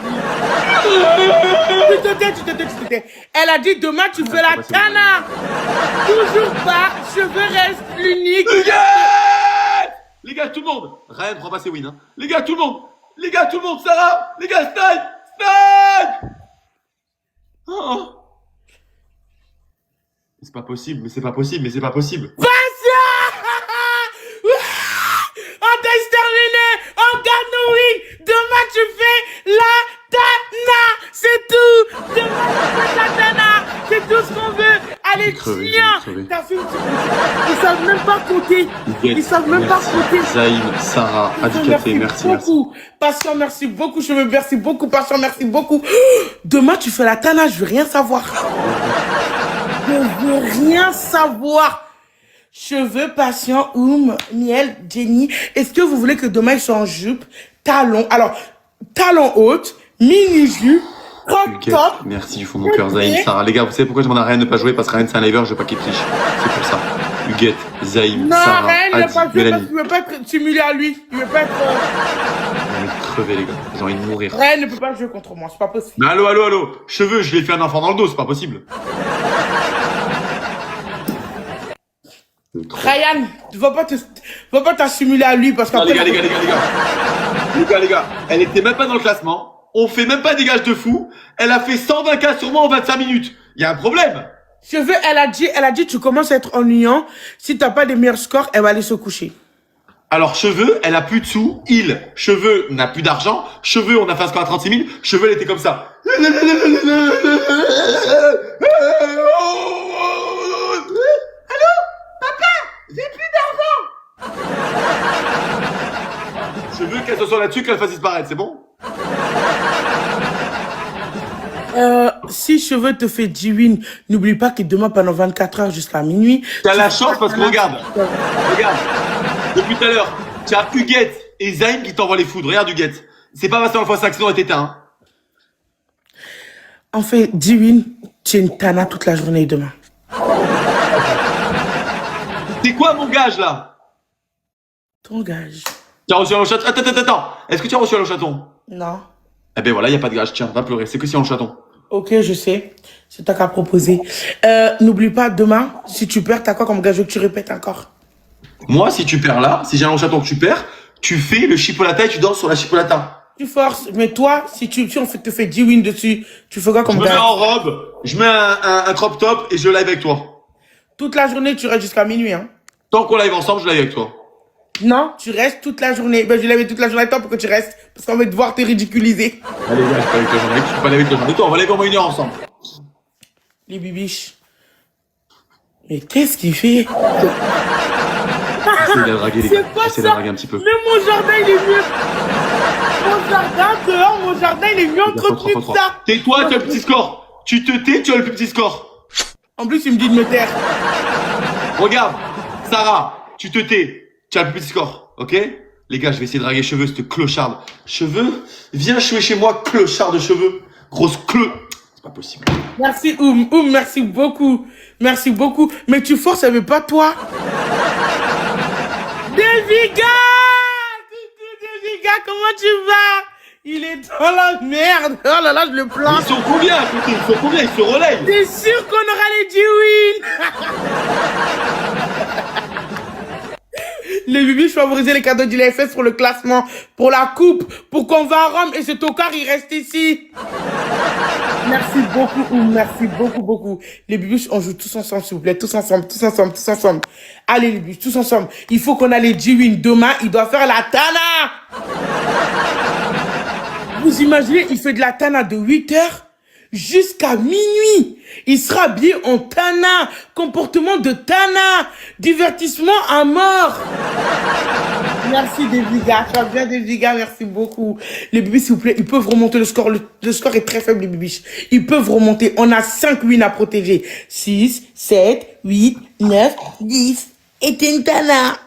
Tu te tais. Elle a dit, demain, tu fais la Tana. Toujours pas, cheveux reste l'unique. Les gars, tout le monde. Ryan, prends pas ses wins, hein. Les gars, tout le monde. Sarah. Les gars, snipe. Oh. C'est pas possible, mais c'est pas possible, mais c'est pas possible. On t'a exterminé. On gagne nos wings. Demain, tu fais la Tana. C'est tout. Demain, tu fais la Tana. C'est tout ce qu'on veut. Allez, Crevé, tiens. crevé. T'as fait... Ils savent même pas compter. Ils savent même pas compter. Zaïm, Sarah, Adikaté, merci, merci. beaucoup. Patient, merci beaucoup. Je me merci beaucoup. Patient, merci beaucoup. Demain, tu fais la Tana. Je veux rien savoir. Je veux rien savoir. Cheveux, patient, miel, Jenny. Est-ce que vous voulez que demain, ils soient en jupe, talons, alors, talons hautes, mini-jupe, crop Huguette, top. merci du fond de mon cœur, Zaïm, Sarah. Les gars, vous savez pourquoi je demande à Ryan de ne pas jouer? Parce que Ryan, c'est un liver, je veux pas qu'il triche. C'est pour ça. Huguette, Zaïm, Non, Sarah, rien, il n'a Adi, pas joué parce Mélanie. qu'il ne veut pas être simulé à lui. Il veut pas être... J'ai envie de crever, les gars. J'ai envie de mourir. Rien ne peut pas jouer contre moi, c'est pas possible. Mais allô, allô, allô. Cheveux, je lui ai fait un enfant dans le dos, c'est pas possible. Ryan, tu vas pas t'assimiler à lui parce Non, qu'après... les gars. Les gars, elle était même pas dans le classement. On fait même pas des gages de fou. Elle a fait 120K sur moi en 25 minutes. Y a un problème. Cheveux, elle a dit, tu commences à être ennuyant. Si t'as pas des meilleurs scores, elle va aller se coucher. Alors, cheveux, elle a plus de sous. Cheveux, n'a plus d'argent. Cheveux, on a fait un score à 36 000. Cheveux, elle était comme ça. Cheveux, qu'elle se soit là-dessus, qu'elle fasse disparaître, c'est bon? Si Cheveux te fait 10 wins, n'oublie pas que demain, pendant 24 heures jusqu'à minuit... T'as la chance parce que regarde, depuis tout à l'heure, tu as Huguette et Zayn qui t'envoient les foudres. Regarde Huguette. C'est pas parce que fois 5 et t'éteint. Hein. En fait, 10 wins, tu es une Tana toute la journée demain. C'est quoi mon gage là? Ton gage. Tu as reçu un chaton? Attends. Est-ce que tu as reçu un chaton? Non. Eh ben voilà, y a pas de gage. Tiens, va pleurer. C'est que si on le chaton. Ok, je sais. C'est toi qui as proposé. N'oublie pas, demain, si tu perds, t'as quoi comme gage? Je veux que tu répètes encore. Moi, si tu perds là, si j'ai un chaton que tu perds, tu fais le chipolata et tu danses sur la chipolata. Tu forces, mais toi, si on te fait 10 wins dessus, tu fais quoi Je comme me mets gage? en robe, je mets un crop top et je live avec toi. Toute la journée, tu restes jusqu'à minuit, hein? Tant qu'on live ensemble, je live avec toi. Non, tu restes toute la journée. Ben, je l'avais toute la journée avec toi pour que tu restes. Parce qu'on va devoir te ridiculiser. Allez, gars, je peux pas live avec toi. Toi, on va live au moins 1 heure ensemble. Les bibiches. Mais qu'est-ce qu'il fait? J'essaie de la draguer, les gars. C'est pas J'essaie de la ça. draguer un petit peu. Mais mon jardin, il est mieux. Mon jardin, dehors, mon jardin, il est mieux entretenu que ça. Tais-toi, tu as le petit score. Tu te tais, tu as le plus petit score. En plus, il me dit de me taire. Regarde, Sarah, tu te tais. Tu as le plus petit score, ok? Les gars, je vais essayer de draguer Cheveux, cette clocharde. Cheveux, viens jouer chez moi, clochard de Cheveux. Grosse C'est pas possible. Merci, merci beaucoup. Merci beaucoup. Mais tu forces, elle veut pas toi. Deviga! Coucou, Deviga, comment tu vas? Il est dans la merde. Oh là là, je le plains. Ils sont combien à côté? Ils sont combien? Ils se relayent. T'es sûr qu'on aura les 10 wins? Les bibis favoriser les cadeaux du LFS pour le classement, pour la coupe, pour qu'on va à Rome et ce tocard il reste ici. Merci beaucoup, merci beaucoup. Les bibis, on joue tous ensemble s'il vous plaît, tous ensemble. Allez les bibis, tous ensemble. Il faut qu'on a les 10 wins. Demain, il doit faire la Tana. Vous imaginez, il fait de la Tana de 8h jusqu'à minuit. Il sera habillé en Tana, comportement de Tana, divertissement à mort. Merci Deviga, tu vas bien Deviga, merci beaucoup. Les bébés, s'il vous plaît, ils peuvent remonter le score. Le score est très faible, les bébés. Ils peuvent remonter. On a 5 wins à protéger. 6, 7, 8, 9, 10. Et t'es une Tana.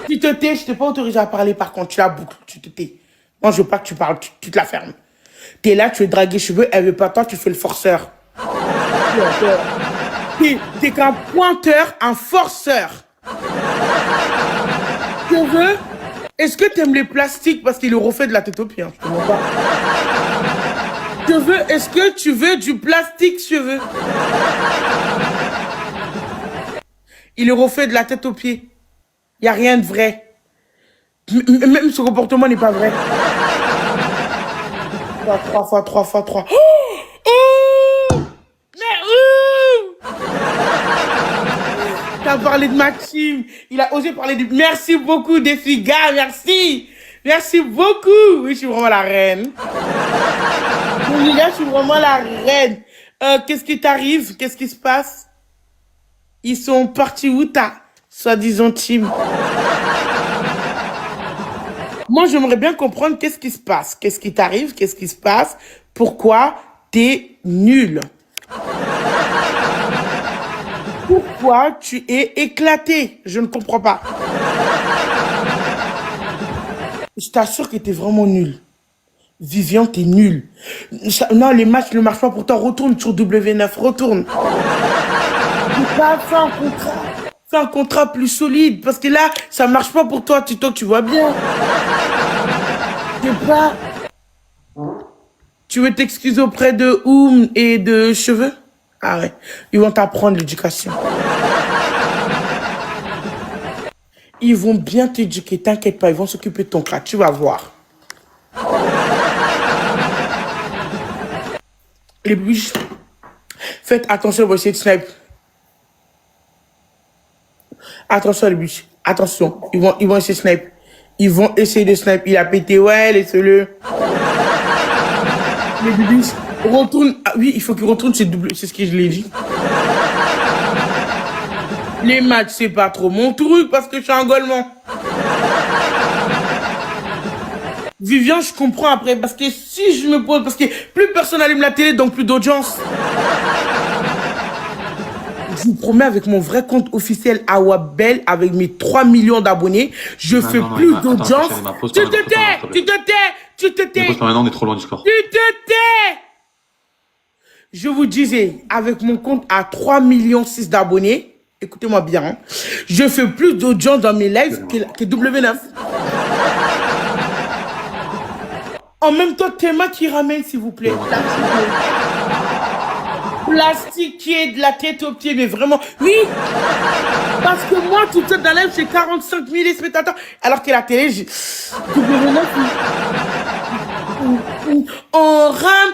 Tu te tais, je t'ai pas autorisé à parler par contre. Tu la boucles, tu te tais. Moi, je veux pas que tu parles, tu te la fermes. T'es là, tu es dragué Cheveux, elle veut pas toi, tu fais le forceur. T'es qu'un pointeur, un forceur. Cheveux, est-ce que t'aimes les plastiques parce qu'il est refait de la tête aux pieds, hein, je te mens pas. Cheveux, est-ce que tu veux du plastique, Cheveux? Il est refait de la tête aux pieds. Y a rien de vrai. Même ce comportement n'est pas vrai. 3 fois 3. Oh! a parlé de ma team. Il a osé parler de... Merci beaucoup, Defiga. Merci. Merci beaucoup. Oui, je suis vraiment la reine. Les gars, je suis vraiment la reine. Qu'est-ce qui t'arrive? Qu'est-ce qui se passe? Ils sont partis où ta soi-disant team? Moi, j'aimerais bien comprendre qu'est-ce qui se passe. Qu'est-ce qui t'arrive? Qu'est-ce qui se passe? Pourquoi t'es nul? Pourquoi tu es éclaté? Je ne comprends pas. Je t'assure que t'es vraiment nul. Vivian, t'es nul. Non, les matchs ne marchent pas pour toi. Retourne sur W9, retourne. Fais un contrat. Fais un contrat plus solide. Parce que là, ça marche pas pour toi. Tu vois bien. T'es pas... Tu veux t'excuser auprès de Oum et de Cheveux? Ah ouais. Ils vont t'apprendre l'éducation. Ils vont bien t'éduquer. T'inquiète pas. Ils vont s'occuper de ton cas. Tu vas voir. Les biches, faites attention, vous essayer de snipe. Attention, les biches. Attention. Ils vont essayer de snipe. Ils vont essayer de snipe. Il a pété, ouais, laissez-le. Les biches, retourne. Ah oui, il faut qu'il retourne chez double. C'est ce que je l'ai dit. Les matchs, c'est pas trop mon truc parce que je suis un golemon. Vivian, je comprends après, parce que si je me pose, parce que plus personne allume la télé, donc plus d'audience. Je vous promets, avec mon vrai compte officiel Awabel, avec mes 3 millions d'abonnés, je fais plus d'audience. Tu te tais. Pose pas maintenant, on est trop loin du score. Tu te tais. Je vous disais, avec mon compte à 3,6 millions d'abonnés, écoutez-moi bien, hein, je fais plus d'audience dans mes lives que W9. En même temps, Théma qui ramène, s'il vous plaît. Plastiqué de la tête aux pieds, mais vraiment. Oui! Parce que moi, toute seule dans la live, j'ai 45 000 spectateurs. Alors que la télé, j'ai... On rame,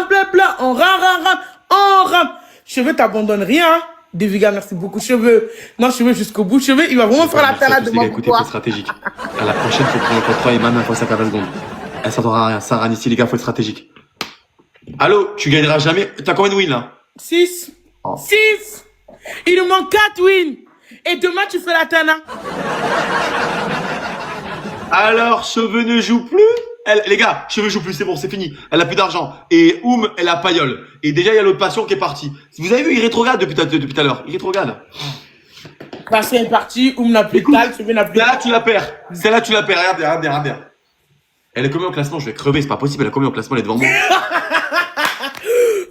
blabla, on rame. Cheveux, t'abandonnes rien. Deviga, merci beaucoup. Cheveux. Non, Cheveux jusqu'au bout. Cheveux, il va vraiment faire la talade de moi. Écoutez, faut être stratégique. À la prochaine, faut prendre entre 3 et Iman, fois 5 à 20 secondes. Elle s'entendra rien. Sarah, ici, les gars, faut être stratégique. Allô, tu gagneras jamais. T'as combien de wins là? 6. 6. Il nous manque 4 wins. Et demain, tu fais la Tana. Alors, Cheveux ne joue plus? Les gars, Cheveux joue plus, c'est bon, c'est fini. Elle a plus d'argent. Et Oum, elle a paillole. Et déjà, il y a l'autre passion qui est partie. Vous avez vu, il rétrograde depuis tout à l'heure. Il rétrograde. Passion est parti, Oum n'a plus de taille, Cheveux n'a plus de Là, tu la perds. Celle-là, tu la perds. Regarde. Elle est combien au classement? Je vais crever, c'est pas possible. Elle est combien au classement? Elle est devant moi.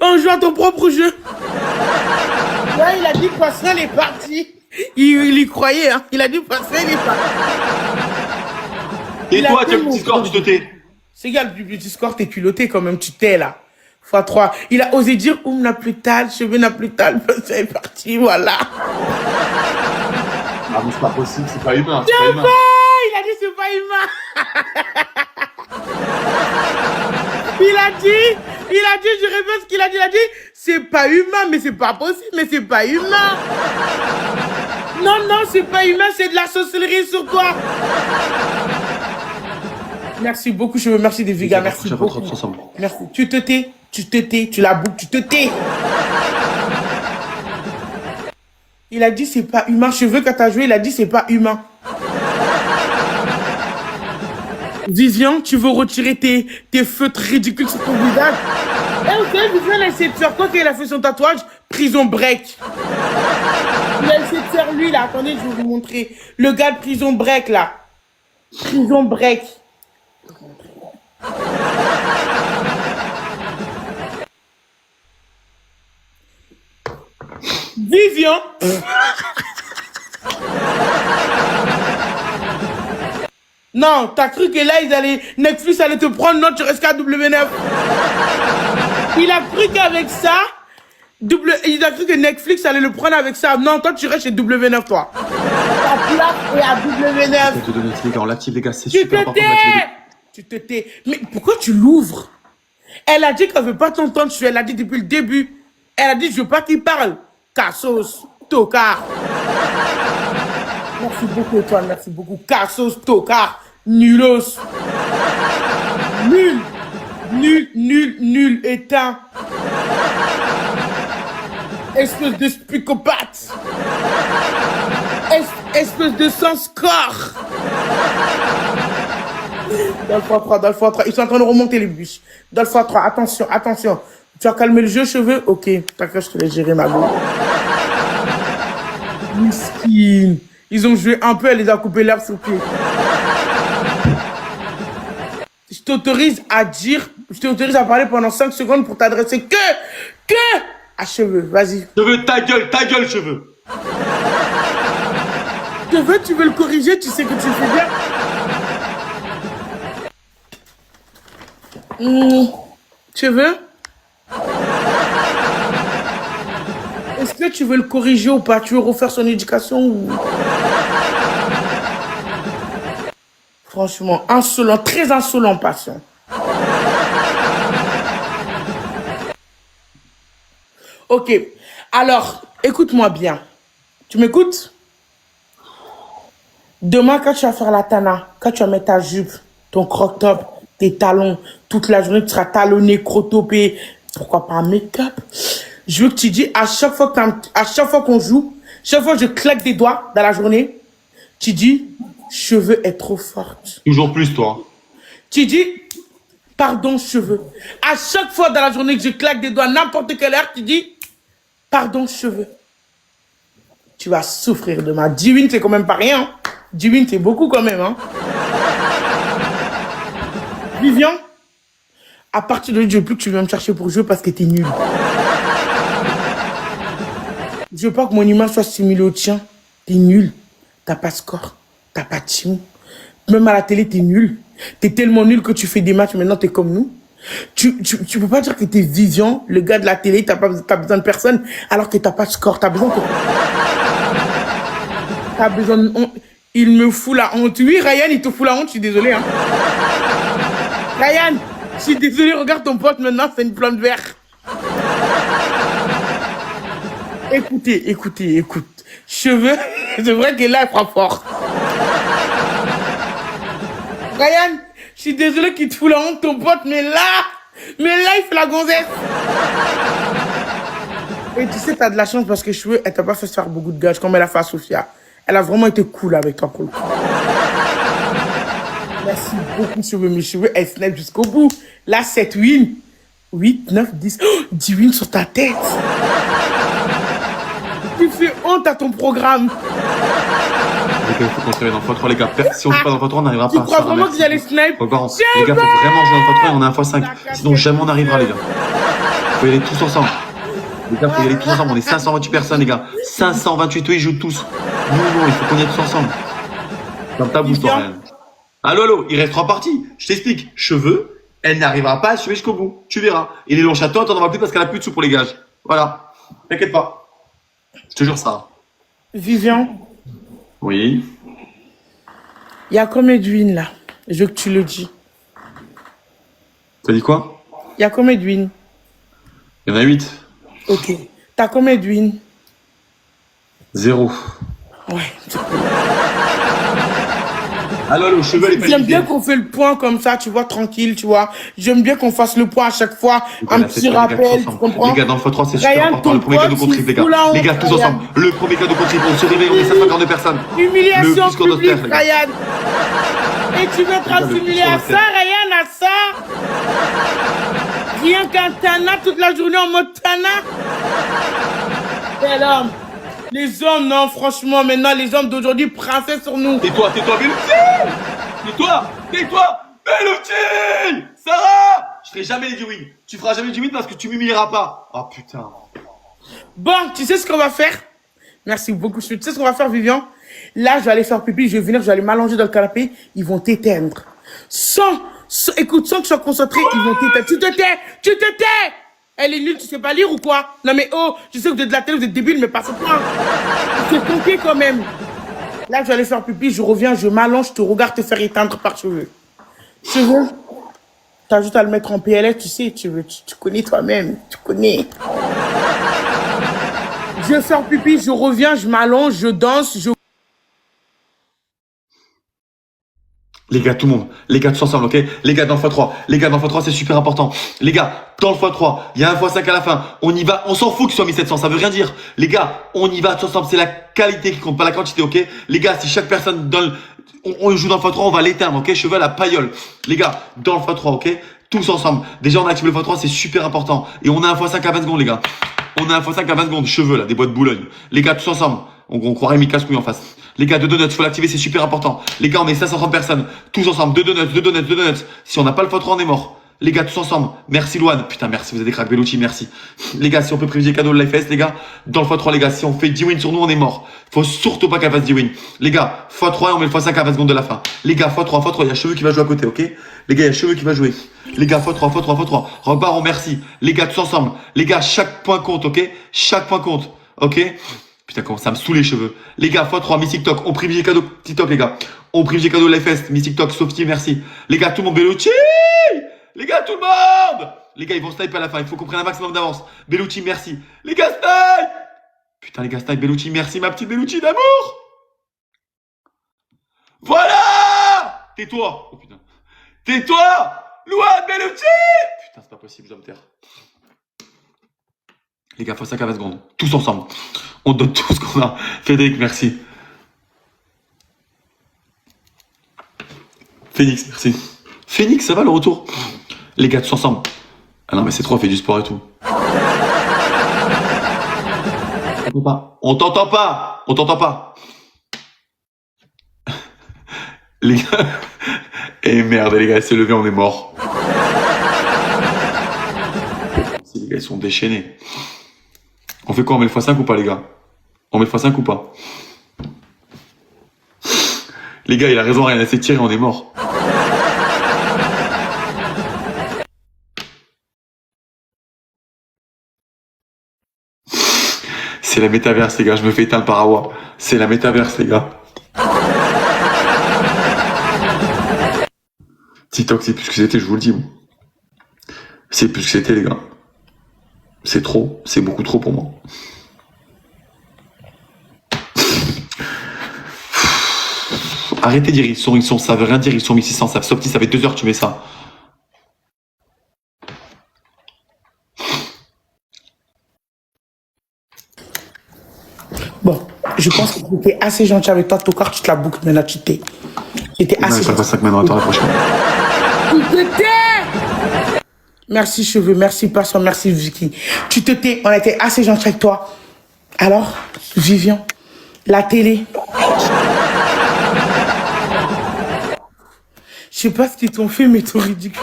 On joue à ton propre jeu. Là, il a dit que Passion est parti. Il y croyait, hein. Il a dit que Passion est parti. Et toi, tu as le petit score, tu te tais. C'est égal, le petit score, t'es culotté quand même, tu t'es là. x3. Il a osé dire, Oum n'a plus de taille, Cheveux n'a plus de taille, Passion est parti, voilà. Ah, mais c'est pas possible, c'est pas humain. C'est pas humain. Il a dit, c'est pas humain. Il a dit, je répète ce qu'il a dit, c'est pas humain, mais c'est pas possible, mais c'est pas humain. Non, c'est pas humain, c'est de la sorcellerie sur toi. Merci beaucoup, Cheveux, merci Deviga, merci beaucoup. Merci. Tu te tais, tu la boucles, tu te tais. Il a dit, c'est pas humain. Cheveux, quand t'as joué, il a dit, c'est pas humain. Vivian, tu veux retirer tes feutres ridicules sur ton visage? Ok, Vivian, elle essaie de faire quoi quand elle a fait son tatouage? Prison Break. Il a essayé de faire lui, là. Attendez, je vais vous montrer. Le gars de Prison Break, là. Prison Break. Vivian. Non, t'as cru que là, Netflix allait te prendre, non, tu restes qu'à W9. Il a cru qu'avec ça, il a cru que Netflix allait le prendre avec ça. Non, toi, tu restes chez W9, toi. Ta place est à W9. Je vais te donner, les gars, on l'active, les gars, c'est Tu super te important. tais. Tu te tais. Mais pourquoi tu l'ouvres? Elle a dit qu'elle veut pas t'entendre, elle a dit depuis le début. Elle a dit, je veux pas qu'il parle. Ta sauce. tocard. Merci beaucoup, Étoile, merci beaucoup. Cassos, tocard, nulos. Nul. Nul, nul, nul, éteint. Espèce de psychopathe. Espèce de sans-score. Dans le x3, dans le x3. Ils sont en train de remonter les bus. Dans le x3, attention, attention. Tu as calmé le jeu, cheveux? Ok, t'inquiète, je te laisse gérer ma go. Miskin. Ils ont joué un peu, elle les a coupé l'herbe sur le pied. Je t'autorise à dire, je t'autorise à parler pendant 5 secondes pour t'adresser que à cheveux. Vas-y. Cheveux, ta gueule, cheveux. Cheveux, tu veux le corriger, tu sais que tu le fais bien. Cheveux? Est-ce que tu veux le corriger ou pas? Tu veux refaire son éducation ou... Franchement, insolent, très insolent, patient. Ok, alors, écoute-moi bien. Tu m'écoutes? Demain, quand tu vas faire la tana, quand tu vas mettre ta jupe, ton croc-top, tes talons, toute la journée, tu seras talonné, crotopé, pourquoi pas un make-up? Je veux que tu dis, à chaque fois qu'on joue, chaque fois que je claque des doigts dans la journée, tu dis, cheveux est trop forte. Toujours plus, toi. Tu dis, pardon, cheveux. À chaque fois dans la journée que je claque des doigts, n'importe quelle heure, tu dis, pardon, cheveux. Tu vas souffrir demain. 10 wins, c'est quand même pas rien. Hein. 10 wins, c'est beaucoup quand même. Hein. Vivian, à partir de là, je veux plus que tu viennes me chercher pour jouer parce que t'es nul. Je veux pas que mon image soit simulée au tien. T'es nul. T'as pas de score. T'as pas de team. Même à la télé, t'es nul. T'es tellement nul que tu fais des matchs, maintenant t'es comme nous. Tu peux pas dire que t'es Vivian, le gars de la télé, t'as besoin de personne, alors que t'as pas de score. T'as besoin de... Il me fout la honte. Oui, Ryan, il te fout la honte, je suis désolé. Hein. Ryan, je suis désolé, regarde ton pote maintenant, c'est une plante verte. Écoute. Cheveux, c'est vrai que là, il fera fort. Ryan, je suis désolé qu'il te fout la honte, ton pote, mais là, il fait la gonzesse. Et tu sais, t'as de la chance parce que Cheveux, elle t'a pas fait se faire beaucoup de gages comme elle a fait à Sophia. Elle a vraiment été cool avec toi pour le coup. Merci beaucoup, Cheveux. Mes cheveux, elle snap jusqu'au bout. Là, 7 wins. 8, 9, 10. Oh, 10 wins sur ta tête. Tu fais honte à ton programme. Les gars, il faut qu'on se réveille dans le x3, les gars. Si on joue pas dans le x3, on n'arrivera pas. Tu crois vraiment que j'allais snipe? Les gars, faut vraiment jouer dans le x3 et on est un x5. Sinon, jamais on n'arrivera, les gars. Faut y aller tous ensemble. Les gars, faut y aller tous ensemble. On est 528 personnes, les gars. 528, eux, ils jouent tous. Non, il faut qu'on y aille tous ensemble. Dans ta bouche, toi, Ryan. Allô, il reste 3 parties. Je t'explique. Cheveux, elle n'arrivera pas à suivre jusqu'au bout. Tu verras. Et les longs châteaux, t'en auras plus parce qu'elle a plus de sous pour les gages. Voilà. T'inquiète pas. Je te jure ça. Vivian, Oui. il y a combien de wins là? Je veux que tu le dis. T'as dit quoi? Il y a combien de wins? Il y en a 8. Ok. T'as combien de wins? 0. Ouais. Allô, cheveux, les J'aime bien qu'on fait le point comme ça, tu vois, tranquille, tu vois. J'aime bien qu'on fasse le point à chaque fois. Un petit rappel, tu comprends? Les gars, dans le x3, c'est super Ryan, important. Le premier cadeau qu'on triple, les gars. Les gars, tous ensemble. Le premier cadeau qu'on triple, on se réveille, on est 542 personnes. Humiliation Le plus qu'on doit publique, faire, les gars. Ryan. Et tu veux te Les gars, le assimiler plus qu'on à doit ça, faire. Ryan, à ça? Rien qu'un Tana toute la journée en mode Tana? Quel homme? Les hommes, non, franchement, maintenant, les hommes d'aujourd'hui, princesse sur nous. Tais-toi, Bellucci! Tais-toi, Bellucci! Sarah! Je ferai jamais les D-Win. Tu feras jamais les D-Win parce que tu m'humilieras pas. Oh putain. Bon, tu sais ce qu'on va faire? Merci beaucoup. Tu sais ce qu'on va faire, Vivian? Là, je vais aller faire pipi, je vais venir, je vais aller m'allonger dans le canapé. Ils vont t'éteindre. Écoute, sans que je sois concentré, ils vont t'éteindre. Tu te tais! Elle est nulle, tu sais pas lire ou quoi? Non mais oh, je sais que vous êtes de la télé, vous êtes débile, mais pas ce point. C'est compliqué quand même. Là, je vais aller faire pipi, je reviens, je m'allonge, je te regarde te faire éteindre par cheveux. Cheveux, t'as juste à le mettre en PLS, tu sais, tu connais toi-même, tu connais. Je sors pipi, je reviens, je m'allonge, je danse, je... Les gars, tout le monde. Les gars, tous ensemble, ok? Les gars, dans le x3. Les gars, dans le x3, c'est super important. Les gars, dans le x3, il y a un x5 à la fin. On y va. On s'en fout qu'il soit 1700. Ça veut rien dire. Les gars, on y va tous ensemble. C'est la qualité qui compte, pas la quantité, ok? Les gars, si chaque personne donne, on joue dans le x3, on va l'éteindre, ok? Cheveux à la paillole. Les gars, dans le x3, ok? Tous ensemble. Déjà, on a activé le x3, c'est super important. Et on a un x5 à 20 secondes, les gars. On a un x5 à 20 secondes. Cheveux, là, des bois de Boulogne. Les gars, tous ensemble. On croirait mis casse-couille en face. Les gars, 2 donuts, faut l'activer, c'est super important. Les gars, on est 530 personnes. Tous ensemble. 2 donuts, 2 donuts, 2 donuts. Si on n'a pas le x3, on est mort. Les gars, tous ensemble. Merci Louane. Putain, merci, vous êtes des cracks. Bellucci, merci. Les gars, si on peut privilégier cadeau de l'IFS, les gars, dans le x3, les gars, si on fait 10 wins sur nous, on est mort. Faut surtout pas qu'elle fasse 10 wins. Les gars, x3 et on met le x5 à 20 secondes de la fin. Les gars, x3, il y a Cheveux qui va jouer à côté, ok? Les gars, il y a Cheveux qui va jouer. Les gars, x3. Rock Baron, merci. Les gars, tous ensemble. Les gars, chaque point compte, ok? Chaque point compte, ok? Putain, comment ça me saoule les cheveux. Les gars, x3, Miss TikTok. On privilégie cadeau TikTok, les gars. On privilégie cadeau l'IFS, Miss TikTok, Sophie, merci. Les gars, tout le monde, Bellucci. Les gars, tout le monde. Les gars, ils vont sniper à la fin. Il faut qu'on prenne un maximum d'avance. Bellucci, merci. Les gars, snipe. Putain, les gars, snipe, Bellucci, merci, ma petite Bellucci d'amour. Voilà. Tais-toi. Oh putain. Tais-toi. Louane, Bellucci. Putain, c'est pas possible, je dois me taire. Les gars, faut 5 à 20 secondes. Tous ensemble. On donne tout ce qu'on a. Frédéric, merci. Phoenix, merci. Phoenix, ça va le retour? Les gars, tous ensemble. Ah non, mais c'est trop, on fait du sport et tout. On t'entend pas. On t'entend pas. Les gars. Eh merde, les gars, elle s'est levée, on est mort. Les gars, ils sont déchaînés. On fait quoi? On met le x5 ou pas, les gars? On met le x5 ou pas? Les gars, il a raison, rien à s'étirer, on est mort. C'est la métaverse, les gars, je me fais éteindre par Awa. C'est la métaverse, les gars. TikTok, c'est plus ce que c'était, je vous le dis. C'est plus ce que c'était, les gars. C'est trop, c'est beaucoup trop pour moi. Arrêtez de dire ils sont, ça veut rien dire, ils sont 1600, ça sauf si ça fait 2 heures que tu mets ça. Bon, je pense que j'étais assez gentil avec toi, ton corps, tu te la boucles maintenant, tu t'es. J'étais assez gentil. 5 maintenant, attends la prochaine. Tu te tais. Merci Cheveux, merci Passion, merci Vicky. Tu te tais, on a été assez gentil avec toi. Alors, Vivian, la télé. Je sais pas ce qu'ils t'ont fait, mais c'est ridicule.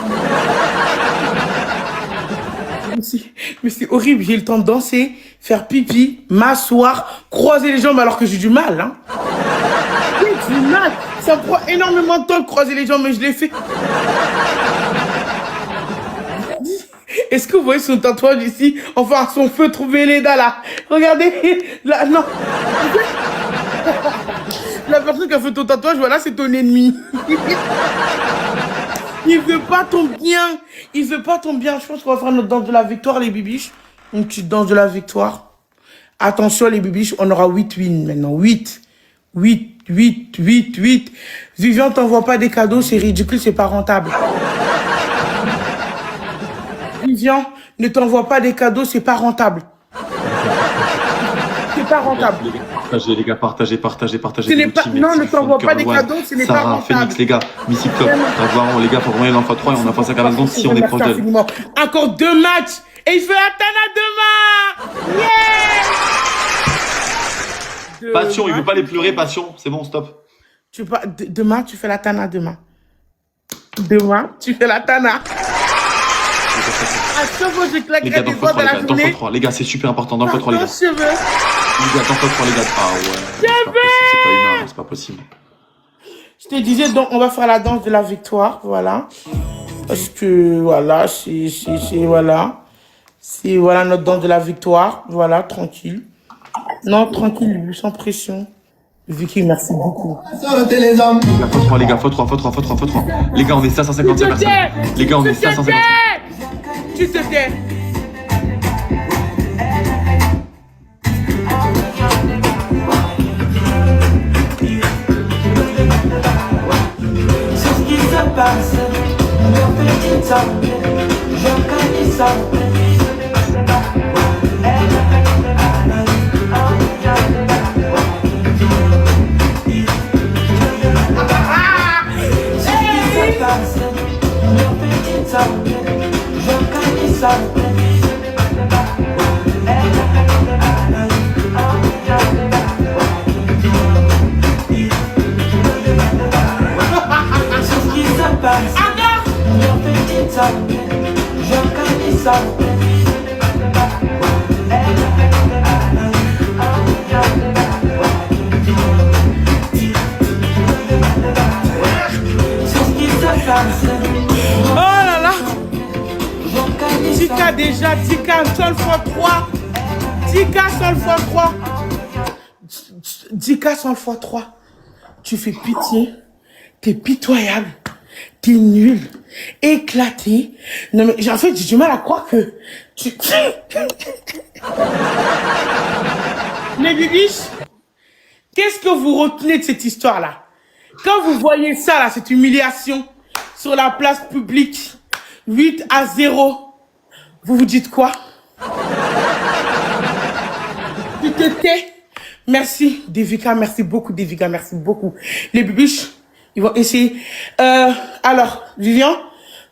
Mais c'est horrible, j'ai le temps de danser, faire pipi, m'asseoir, croiser les jambes alors que j'ai du mal. Hein. J'ai du mal. Ça me prend énormément de temps de croiser les jambes, mais je l'ai fait. Est-ce que vous voyez son tatouage ici? Enfin, son feu trouvé Leda là. Regardez. Là, non. La personne qui a fait ton tatouage, voilà, c'est ton ennemi. Il veut pas ton bien. Il veut pas ton bien. Je pense qu'on va faire notre danse de la victoire, les bibiches. Une petite danse de la victoire. Attention, les bibiches, on aura 8 wins maintenant. 8. Vivian, t'envoie pas des cadeaux, c'est ridicule, c'est pas rentable. Vivian, ne t'envoie pas des cadeaux, c'est pas rentable. C'est pas rentable. Partagez, les gars, partagez. Non, ne t'envoie pas des cadeaux, ce n'est pas rentable. Phoenix, les gars, Miss TikTok, les gars, faut revenir dans le x3 et on a pas 5 à 20 secondes si on est proche d'elle. Encore 2 matchs et il fait Atana demain. Yeah. Passion, il veut pas les pleurer, Passion, c'est bon, stop. Demain, tu fais la Tana demain. Demain, tu fais la Tana. À chaque fois, je claquerai des doigts dans la journée. Les gars, c'est super important dans le x3, les gars. Cheveux. Les gars, dans le x3, les gars. Ah ouais. C'est pas humain, c'est pas possible. Je te disais, donc, on va faire la danse de la victoire, voilà. Parce que, voilà, voilà. C'est, voilà, notre danse de la victoire. Voilà, tranquille. Non, tranquille, sans pression. Vicky, merci beaucoup. Les gars, x3. Les gars, on est 550 personnes. Les gars, on est 550. Tu te tais. Oh là là. Tika déjà, Tika, sol x3. Tika, sol x3. Tika, sol x3. Tu fais pitié. T'es pitoyable. T'es nul. Éclaté. Non mais en fait, j'ai du mal à croire que tu... Mais Bibiche, qu'est-ce que vous retenez de cette histoire-là? Quand vous voyez ça, là, cette humiliation sur la place publique, 8-0, vous vous dites quoi? Tu te tais? Merci, Devika, merci beaucoup, Devika, merci beaucoup. Les Bibiches, ils vont essayer. Alors, Vivian,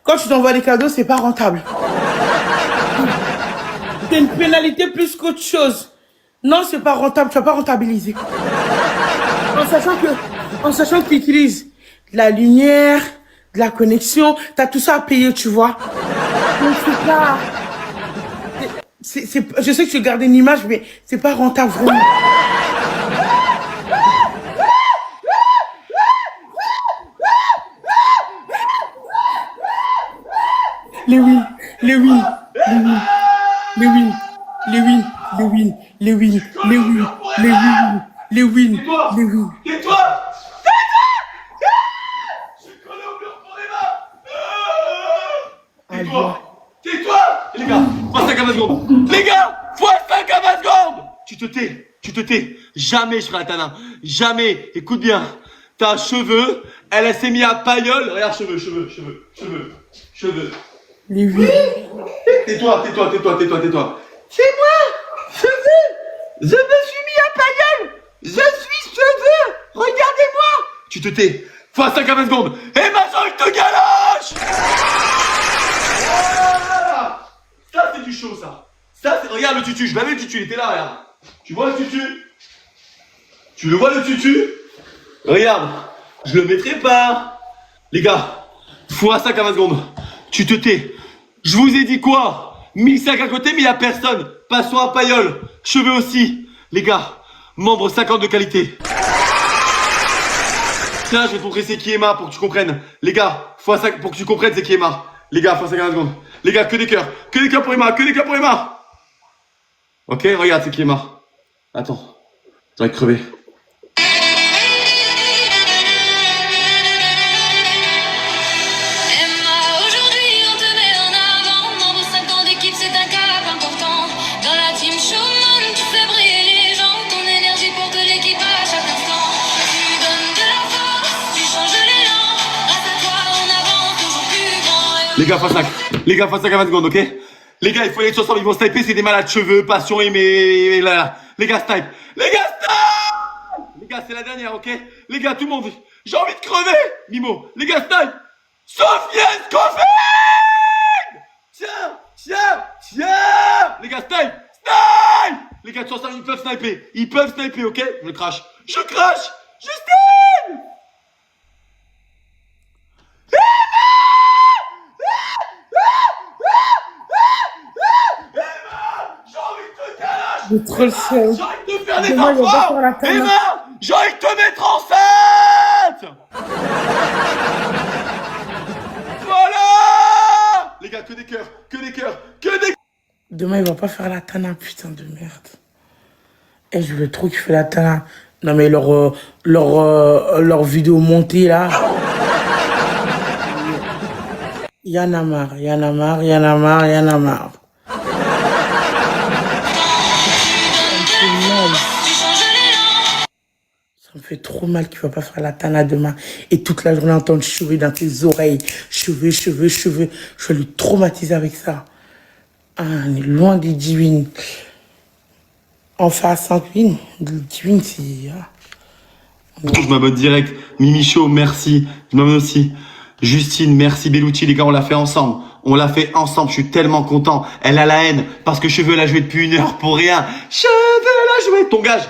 quand tu t'envoies des cadeaux, c'est pas rentable. C'est une pénalité plus qu'autre chose. Non, c'est pas rentable, tu vas pas rentabiliser. En sachant que tu utilises de la lumière, de la connexion, t'as tout ça à payer, tu vois. Donc c'est pas... je sais que tu gardes une image, mais c'est pas rentable vraiment. Les wins, les wins, les wins, les wins, les wins, les wins, les wins, les wins, les wins, les wins, les wins. Tais-toi! Je connais au mur pour les mains. Tais-toi! Tais-toi! Les gars, fois 5 à 20 secondes. Les gars, fois 5 à 20 secondes. Tu te tais. Jamais je ferai la tana. Jamais. Écoute bien. T'as cheveux, elle s'est mise à pailleul. Regarde, cheveux. Les wins. Tais-toi. C'est moi, cheveux. Je me suis mis à pailleul. Je suis cheveux. Regardez-moi. Tu te tais. Fois 5 à 20 secondes. Et maintenant, il te galoche. Voilà. Ça, c'est du show, ça. Ça, c'est... Regarde le tutu. Je l'avais le tutu. Il était là, regarde. Tu vois le tutu? Tu le vois, le tutu? Regarde. Je le mettrai pas. Les gars, fois 5 à 20 secondes. Tu te tais. Je vous ai dit quoi? 1005 à côté, mais il n'y a personne. Passons à pailleul. Cheveux aussi. Les gars, membre 50 de qualité. Tiens, je vais te montrer c'est qui Emma pour que tu comprennes. Les gars, fois 5 pour que tu comprennes c'est qui Emma. Les gars, fois 5 à 20 secondes. Les gars, que des cœurs. Que des cœurs pour Emma. Que des cœurs pour Emma. Ok, regarde, c'est qui Emma. Attends. J'aurais crevé. Les gars, fois 5. Les gars, fois 5 à 20 secondes, ok? Les gars, il faut aller tous ensemble, ils vont sniper, c'est des malades cheveux, passion, et là. Les gars, snipe. Les gars, snipe! Les gars, c'est la dernière, ok? Les gars, tout le monde, j'ai envie de crever! Mimo, les gars, snipe! Sofiane Scofield! Tiens! Les gars, snipe! Les gars, tous ensemble, ils peuvent sniper, ok? Je crache! Justine! J'ai trop le seum. J'ai envie de te faire des Demain, il va pas enfants. faire la tana. Emma, j'ai envie de te mettre enceinte. Voilà. Les gars, que des cœurs. Demain, il va pas faire la tana, putain de merde. Et je veux trop qu'il fait la tana. Non, mais leur vidéo montée, là. Y'en a marre. Ça me fait trop mal qu'il ne va pas faire la tana demain. Et toute la journée entendre cheveux dans tes oreilles. Cheveux. Je vais lui traumatiser avec ça. Ah, on est loin des divines. On fait à 5 wins. Les divines, c'est... Ah. Je m'abonne direct. Mimi Chaud, merci. Je m'abonne aussi. Justine, merci. Bellucci, les gars, on l'a fait ensemble. On l'a fait ensemble. Je suis tellement content. Elle a la haine parce que Cheveux l'a joué depuis 1 heure pour rien. Cheveux l'a joué. Ton gage.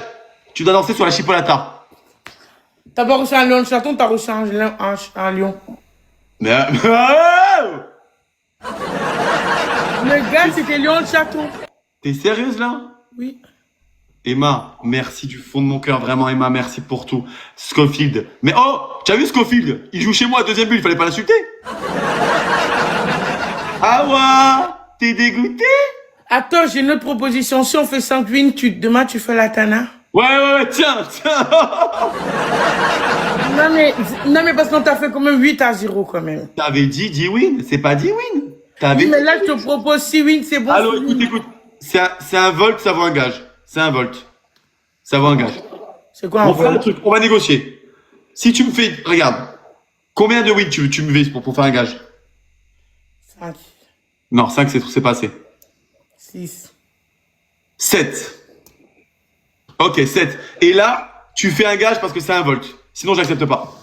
Tu dois danser sur la chipolata. T'as pas reçu un lion de chaton, t'as reçu un lion. Mais... Le gars, c'était lion de chaton. T'es sérieuse là? Oui. Emma, merci du fond de mon cœur, vraiment Emma, merci pour tout. Scofield. Mais oh, tu as vu Scofield? Il joue chez moi, 2e but, il fallait pas l'insulter. Ah ouais, t'es dégoûté? Attends, j'ai une autre proposition. Si on fait 5 wins, demain tu fais la tana. Ouais, tiens. Non mais parce qu'on t'a fait quand même 8-0 quand même. T'avais dit 10 wins, c'est pas 10 wins. Oui, mais là je te propose 6 wins, c'est bon. Alors écoute. C'est un volt, ça vaut un gage. C'est un volt. Ça vaut un gage. C'est quoi un On fera un volt? truc, on va négocier. Si tu me fais, regarde, combien de wins tu me fais pour faire un gage? 5, Non, 5 c'est pas assez. 6. 7. Ok, 7. Et là, tu fais un gage parce que c'est un volt. Sinon, j'accepte pas.